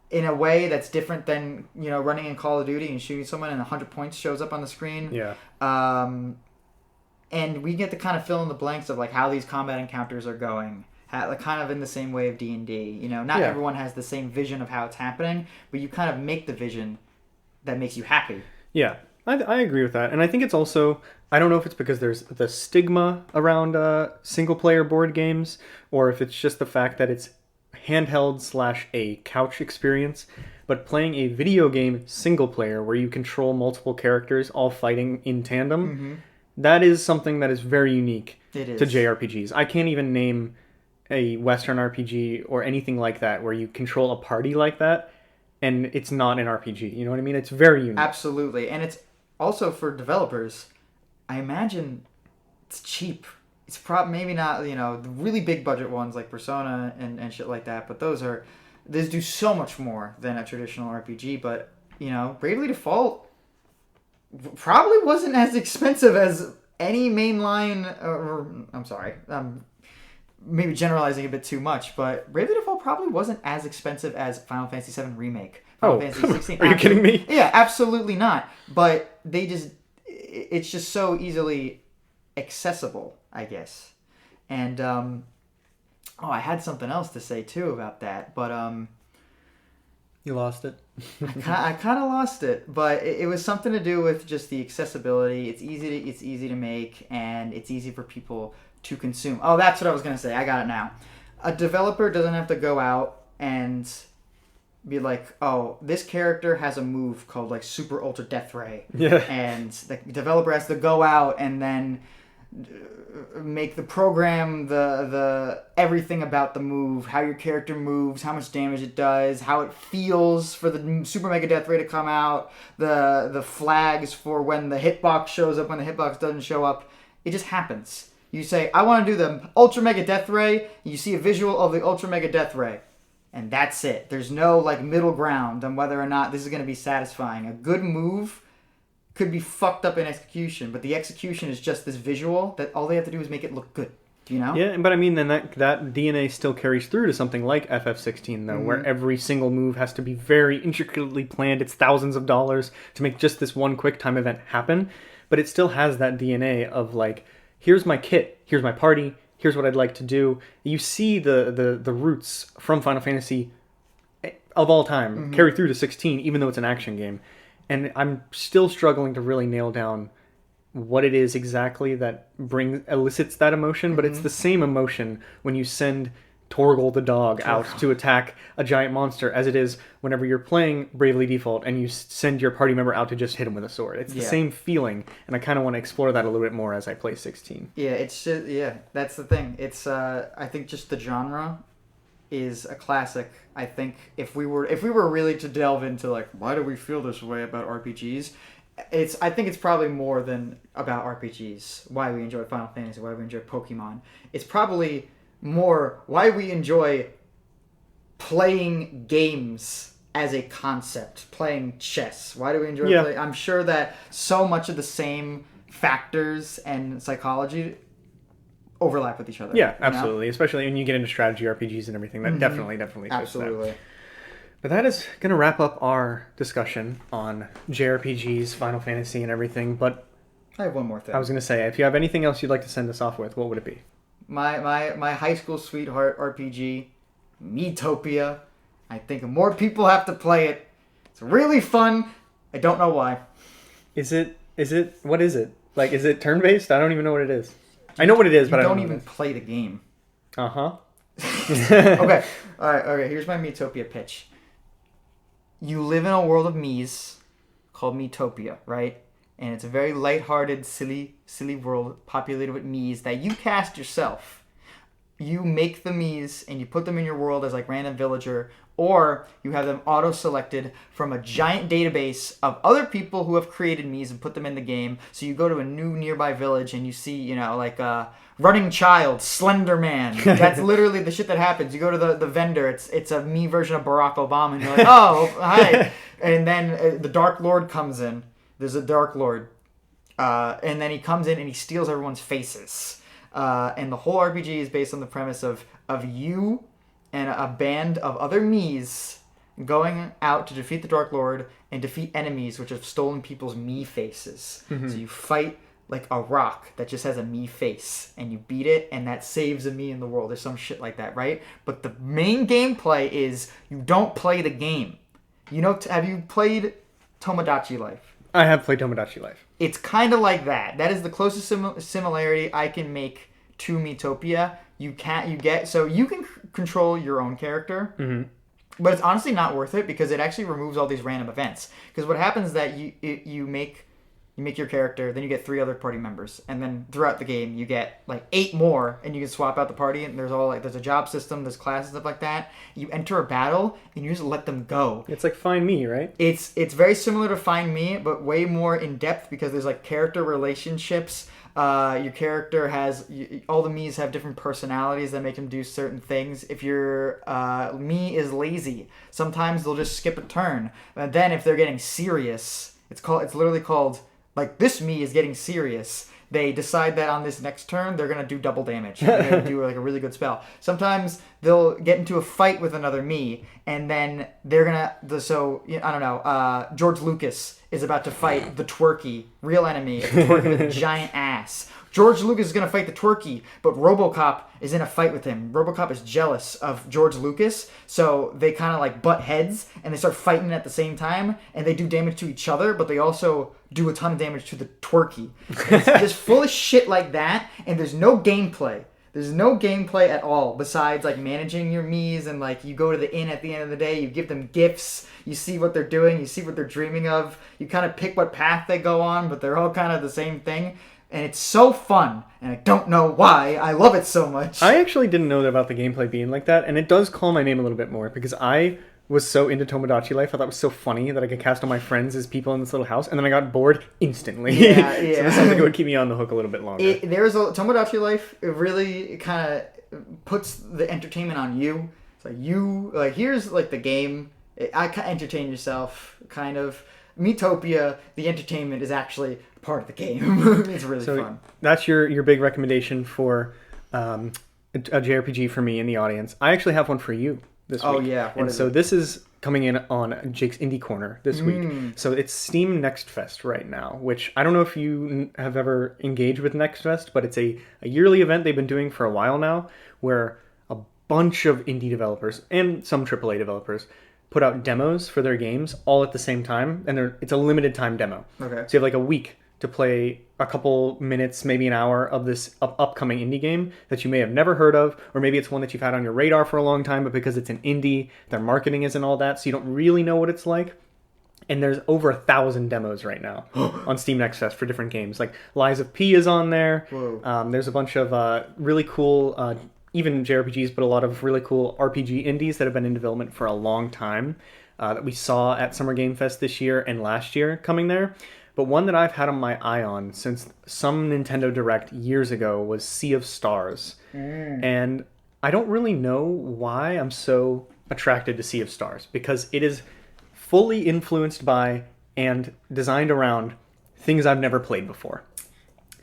B: in a way that's different than, running in Call of Duty and shooting someone and 100 points shows up on the screen.
A: Yeah.
B: And we get to kind of fill in the blanks of like how these combat encounters are going, kind of in the same way of D&D. Not everyone has the same vision of how it's happening, but you kind of make the vision that makes you happy.
A: Yeah, I agree with that. And I think it's also, I don't know if it's because there's the stigma around single-player board games, or if it's just the fact that it's handheld / a couch experience, but playing a video game single player where you control multiple characters all fighting in tandem, that is something that is very unique to JRPGs. I can't even name a Western RPG or anything like that where you control a party like that and it's not an RPG. You know what I mean? It's very unique.
B: Absolutely. And it's also for developers, I imagine it's cheap. It's maybe not, the really big budget ones like Persona and shit like that, but those do so much more than a traditional RPG. But, Bravely Default probably wasn't as expensive as any mainline, I'm sorry, maybe generalizing a bit too much, but Bravely Default probably wasn't as expensive as Final Fantasy VII Remake. Final Fantasy 16.
A: Are you kidding me?
B: Yeah, absolutely not. But it's just so easily accessible, I guess. And, I had something else to say too about that, but,
A: You lost it.
B: I kind of lost it, but it was something to do with just the accessibility. It's easy to make, and it's easy for people to consume. Oh, that's what I was gonna say. I got it now. A developer doesn't have to go out and be like, oh, this character has a move called like Super Ultra Death Ray, and the developer has to go out and then make the program, the everything about the move, how your character moves, how much damage it does, how it feels for the Super Mega Death Ray to come out, the flags for when the hitbox shows up, when the hitbox doesn't show up. It just happens. You say, I want to do the Ultra Mega Death Ray, you see a visual of the Ultra Mega Death Ray, and that's it. There's no like middle ground on whether or not this is going to be satisfying. A good move could be fucked up in execution, but the execution is just this visual that all they have to do is make it look good.
A: Yeah, but I mean, then that DNA still carries through to something like FF16, though, where every single move has to be very intricately planned. It's thousands of dollars to make just this one quick time event happen, but it still has that DNA of like, here's my kit, here's my party, here's what I'd like to do. You see the roots from Final Fantasy of all time carry through to 16, even though it's an action game. And I'm still struggling to really nail down what it is exactly that elicits that emotion, but it's the same emotion when you send Torgal the dog out to attack a giant monster as it is whenever you're playing Bravely Default and you send your party member out to just hit him with a sword. It's the same feeling, and I kind of want to explore that a little bit more as I play 16.
B: Yeah, that's the thing. It's I think just the genre is a classic. I think if we were really to delve into like, why do we feel this way about RPGs, I think it's probably more than about RPGs. Why we enjoy Final Fantasy, why we enjoy Pokemon. It's probably more why we enjoy playing games as a concept, playing chess. Why do we enjoy playing? I'm sure that so much of the same factors and psychology overlap with each other.
A: Yeah, absolutely. Especially when you get into strategy RPGs and everything. That definitely fits
B: absolutely.
A: That. But that is going to wrap up our discussion on JRPGs, Final Fantasy, and everything. But
B: I have one more thing.
A: I was going to say, if you have anything else you'd like to send us off with, what would it be?
B: My high school sweetheart RPG, Miitopia. I think more people have to play it. It's really fun. I don't know why.
A: What is it? Like, is it turn-based? I don't even know what it is. I know what it is, but I don't
B: even play the game.
A: Uh-huh.
B: Okay. All right. Okay. Here's my Miitopia pitch. You live in a world of Miis called Miitopia, right? And it's a very lighthearted, silly world populated with Miis that you cast yourself. You make the Miis and you put them in your world as like random villager, or you have them auto-selected from a giant database of other people who have created Miis and put them in the game. So you go to a new nearby village and you see, like a running child, Slender Man. That's literally the shit that happens. You go to the vendor, it's a Mii version of Barack Obama, and you're like, oh, hi. And then the Dark Lord comes in. There's a Dark Lord. And then he comes in and he steals everyone's faces. And the whole RPG is based on the premise of you and a band of other Miis going out to defeat the Dark Lord and defeat enemies which have stolen people's Mii faces. Mm-hmm. So you fight like a rock that just has a Mii face, and you beat it, and that saves a Mii in the world. There's some shit like that, right? But the main gameplay is you don't play the game. Have you played Tomodachi Life?
A: I have played Tomodachi Life.
B: It's kind of like that. That is the closest similarity I can make to Miitopia. You can control your own character, but it's honestly not worth it because it actually removes all these random events. Because what happens is that you make You make your character, then you get 3 other party members, and then throughout the game you get like 8 more, and you can swap out the party. And there's a job system, there's classes, stuff like that. You enter a battle, and you just let them go.
A: It's like Find Me, right?
B: It's very similar to Find Me, but way more in depth because there's like character relationships. Your character all the Miis have different personalities that make them do certain things. If your Mii is lazy, sometimes they'll just skip a turn. And then if they're getting serious, it's literally called, like, this Mii is getting serious. They decide that on this next turn they're gonna do double damage. They're gonna do like a really good spell. Sometimes they'll get into a fight with another Mii, and then they're gonna. I don't know. George Lucas is about to fight the Twerky, real enemy, the Twerky with a giant ass. George Lucas is going to fight the Twerky, but RoboCop is in a fight with him. RoboCop is jealous of George Lucas, so they kind of like butt heads, and they start fighting at the same time, and they do damage to each other, but they also do a ton of damage to the Twerky. It's just full of shit like that, and there's no gameplay. There's no gameplay at all besides like managing your Miis, and like you go to the inn at the end of the day, you give them gifts, you see what they're doing, you see what they're dreaming of, you kind of pick what path they go on, but they're all kind of the same thing. And it's so fun, and I don't know why. I love it so much.
A: I actually didn't know about the gameplay being like that, and it does call my name a little bit more, because I was so into Tomodachi Life. I thought it was so funny that I could cast all my friends as people in this little house, and then I got bored instantly.
B: Yeah.
A: So this something that would keep me on the hook a little bit longer.
B: Tomodachi Life, it really kind of puts the entertainment on you. It's like, here's like the game. Entertain yourself, kind of. Miitopia, the entertainment is actually part of the game. It's really fun.
A: That's your big recommendation for a JRPG for me in the audience. I actually have one for you this week.
B: Oh yeah,
A: this is coming in on Jake's Indie Corner this week. So it's Steam Next Fest right now, which I don't know if you have ever engaged with Next Fest, but it's a yearly event they've been doing for a while now, where a bunch of indie developers and some AAA developers put out demos for their games all at the same time, and it's a limited time demo.
B: Okay.
A: So you have like a week to play a couple minutes, maybe an hour of this upcoming indie game that you may have never heard of, or maybe it's one that you've had on your radar for a long time, but because it's an indie, their marketing isn't all that, so you don't really know what it's like. And there's over 1,000 demos right now on Steam Next Fest for different games. Like Lies of P is on there. There's a bunch of really cool even JRPGs, but a lot of really cool RPG indies that have been in development for a long time that we saw at Summer Game Fest this year and last year coming there. But one that I've had on my eye on since some Nintendo Direct years ago was Sea of Stars. And I don't really know why I'm so attracted to Sea of Stars, because it is fully influenced by and designed around things I've never played before.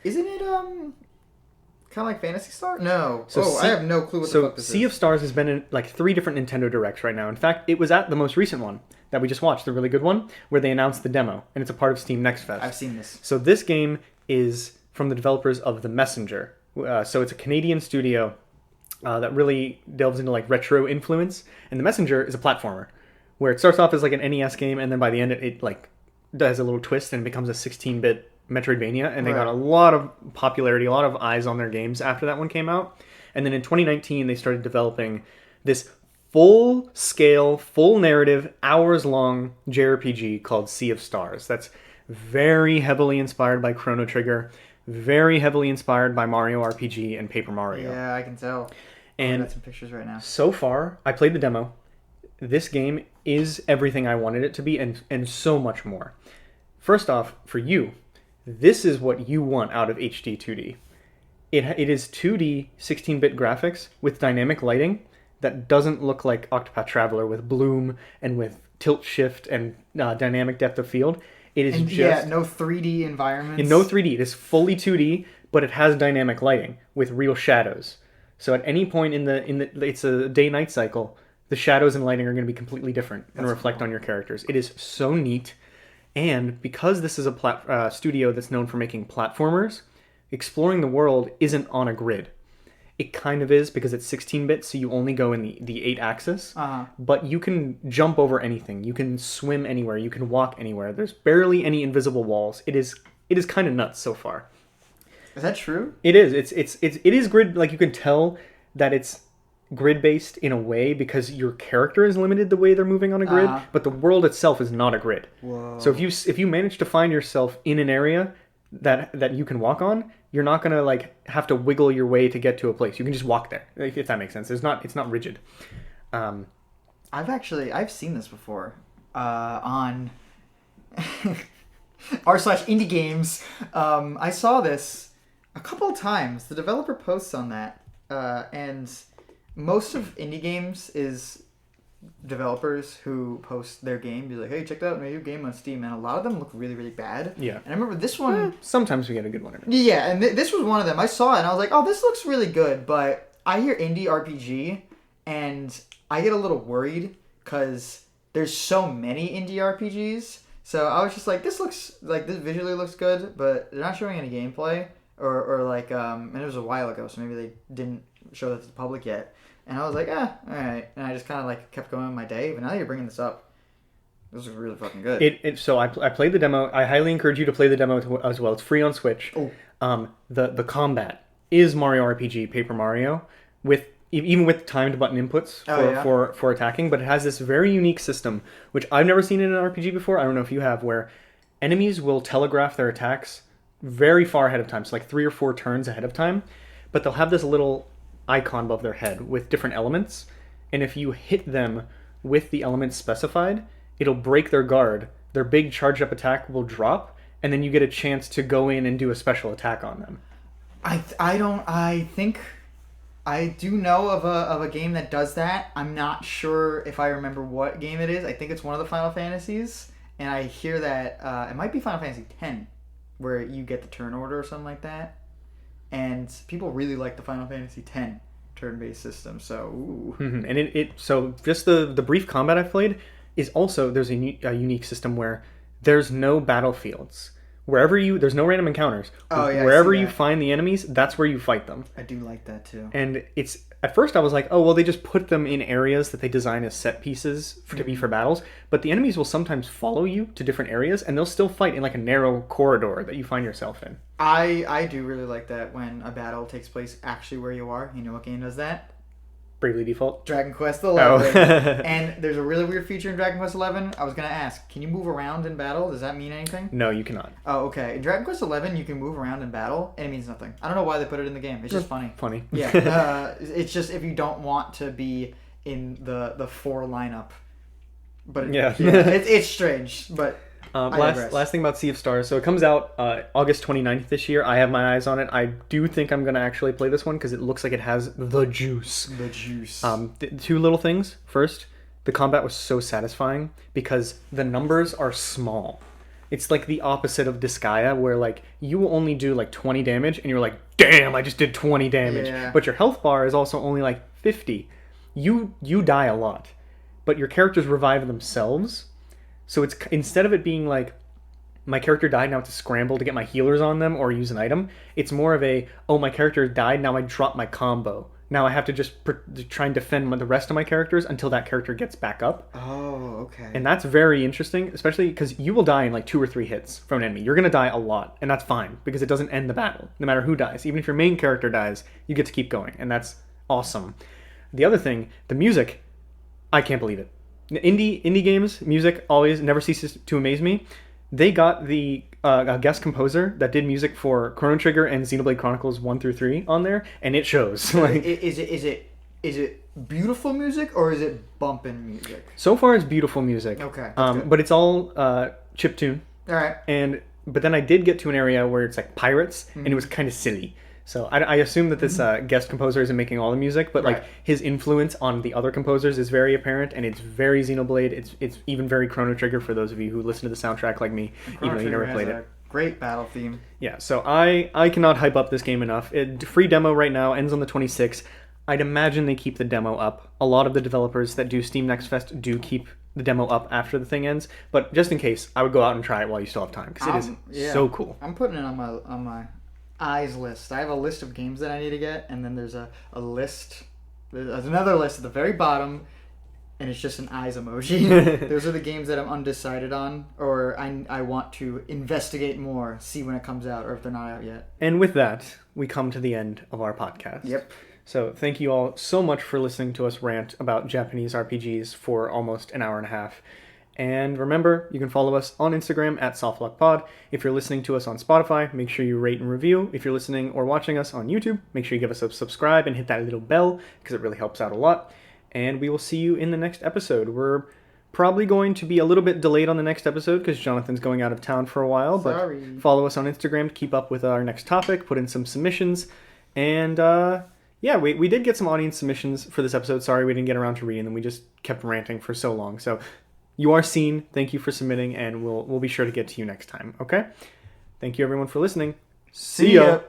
B: Isn't it kind of like Phantasy Star? No.
A: I
B: have no clue what the fuck this is.
A: Sea of Stars has been in like 3 different Nintendo Directs right now. In fact, it was at the most recent one that we just watched, the really good one, where they announced the demo, and it's a part of Steam Next Fest.
B: I've seen this.
A: So this game is from the developers of The Messenger. So it's a Canadian studio that really delves into like retro influence, and The Messenger is a platformer where it starts off as like an NES game, and then by the end it like does a little twist and becomes a 16-bit Metroidvania, and they got a lot of popularity, a lot of eyes on their games after that one came out. And then in 2019, they started developing this full-scale, full-narrative, hours-long JRPG called Sea of Stars. That's very heavily inspired by Chrono Trigger, very heavily inspired by Mario RPG and Paper Mario.
B: Yeah, I can tell.
A: And
B: I got some pictures right now.
A: So far, I played the demo. This game is everything I wanted it to be, and so much more. First off, for you, this is what you want out of HD 2D. It is 2D 16-bit graphics with dynamic lighting that doesn't look like Octopath Traveler with bloom and with tilt shift and dynamic depth of field. It is
B: no 3D environments.
A: No 3D. It is fully 2D, but it has dynamic lighting with real shadows. So at any point in the it's a day-night cycle, the shadows and lighting are going to be completely different and reflect on your characters. It is so neat. And because this is a studio that's known for making platformers, exploring the world isn't on a grid. It kind of is because it's 16-bit, so you only go in the 8-axis. But you can jump over anything. You can swim anywhere. You can walk anywhere. There's barely any invisible walls. It is kind of nuts so far.
B: Is that true?
A: It is. It is grid. Like, you can tell that it's grid-based in a way because your character is limited the way they're moving on a grid, but the world itself is not a grid.
B: Whoa.
A: So if you manage to find yourself in an area that you can walk on, you're not gonna like have to wiggle your way to get to a place. You can just walk there, if that makes sense. It's not rigid.
B: I've seen this before on r/indie games. I saw this a couple of times. The developer posts on that, and most of indie games is developers who post their game, be like, hey, check out my new game on Steam, and a lot of them look really, really bad.
A: Yeah.
B: And I remember this one...
A: sometimes we get a good one.
B: Yeah, and this was one of them. I saw it, and I was like, oh, this looks really good, but I hear indie RPG, and I get a little worried, because there's so many indie RPGs, so I was just like, this visually looks good, but they're not showing any gameplay, or like, and it was a while ago, so maybe they didn't show that to the public yet. And I was like, alright. And I just kind of like kept going on my day. But now that you're bringing this up, this is really fucking good. So I played the demo. I highly encourage you to play the demo as well. It's free on Switch. Oh.
A: The combat is Mario RPG, Paper Mario, even with timed button inputs for attacking. But it has this very unique system, which I've never seen in an RPG before. I don't know if you have, where enemies will telegraph their attacks very far ahead of time. So like 3 or 4 turns ahead of time. But they'll have this little icon above their head with different elements, and if you hit them with the elements specified, it'll break their guard. Their big charged up attack will drop, and then you get a chance to go in and do a special attack on them.
B: I think I do know of a game that does that. I'm not sure if I remember what game it is. I think it's one of the Final Fantasies, and I hear that it might be Final Fantasy X, where you get the turn order or something like that. And people really like the Final Fantasy X turn-based system, so ooh.
A: Mm-hmm. And so just the brief combat I've played is also, there's a unique system where there's no battlefields. There's no random encounters. Wherever you find the enemies, that's where you fight them.
B: I do like that too.
A: And at first I was like, oh, well, they just put them in areas that they design as set pieces to be for battles. But the enemies will sometimes follow you to different areas, and they'll still fight in like a narrow corridor that you find yourself in.
B: I do really like that when a battle takes place actually where you are. You know what game does that?
A: Bravely Default?
B: Dragon Quest XI.
A: Oh.
B: And there's a really weird feature in Dragon Quest XI. I was going to ask, can you move around in battle? Does that mean anything?
A: No, you cannot.
B: Oh, okay. In Dragon Quest XI, you can move around in battle, and it means nothing. I don't know why they put it in the game. It's just funny.
A: Funny.
B: Yeah. It's just if you don't want to be in the 4 lineup. But it's strange, but...
A: Last thing about Sea of Stars. So it comes out August 29th this year. I have my eyes on it. I do think I'm going to actually play this one because it looks like it has the juice.
B: The juice.
A: 2 little things. First, the combat was so satisfying because the numbers are small. It's like the opposite of Disgaea, where like you will only do like 20 damage and you're like, damn, I just did 20 damage.
B: Yeah.
A: But your health bar is also only like 50. You die a lot, but your characters revive themselves. So it's, instead of it being like, my character died, now I have to scramble to get my healers on them or use an item, it's more of a, oh, my character died, now I drop my combo. Now I have to just try and defend the rest of my characters until that character gets back up.
B: Oh, okay.
A: And that's very interesting, especially because you will die in like 2 or 3 hits from an enemy. You're going to die a lot, and that's fine, because it doesn't end the battle, no matter who dies. Even if your main character dies, you get to keep going, and that's awesome. The other thing, the music, I can't believe it. Indie games, music always never ceases to amaze me. They got the guest composer that did music for Chrono Trigger and Xenoblade Chronicles 1 through 3 on there, and it shows. Like,
B: is it beautiful music or is it bumping music?
A: So far, it's beautiful music.
B: Okay,
A: but it's all chiptune.
B: All right.
A: But then I did get to an area where it's like pirates, and it was kind of silly. So I assume that this guest composer isn't making all the music, but like his influence on the other composers is very apparent, and it's very Xenoblade. It's even very Chrono Trigger for those of you who listen to the soundtrack like me, even though you never played it.
B: Great battle theme.
A: Yeah, so I cannot hype up this game enough. Free demo right now, ends on the 26th. I'd imagine they keep the demo up. A lot of the developers that do Steam Next Fest do keep the demo up after the thing ends, but just in case, I would go out and try it while you still have time, because it is so cool.
B: I'm putting it on my eyes list. I have a list of games that I need to get, and then there's a list. There's another list at the very bottom, and it's just an eyes emoji. Those are the games that I'm undecided on, or I want to investigate more, see when it comes out, or if they're not out yet.
A: And with that, we come to the end of our podcast.
B: Yep.
A: So thank you all so much for listening to us rant about Japanese RPGs for almost an hour and a half. And remember, you can follow us on Instagram at SoftlockPod. If you're listening to us on Spotify, make sure you rate and review. If you're listening or watching us on YouTube, make sure you give us a subscribe and hit that little bell because it really helps out a lot. And we will see you in the next episode. We're probably going to be a little bit delayed on the next episode because Jonathan's going out of town for a while. But follow us on Instagram to keep up with our next topic, put in some submissions. And yeah, we did get some audience submissions for this episode. Sorry we didn't get around to reading them. We just kept ranting for so long. So you are seen. Thank you for submitting, and we'll be sure to get to you next time, okay? Thank you, everyone, for listening. See ya!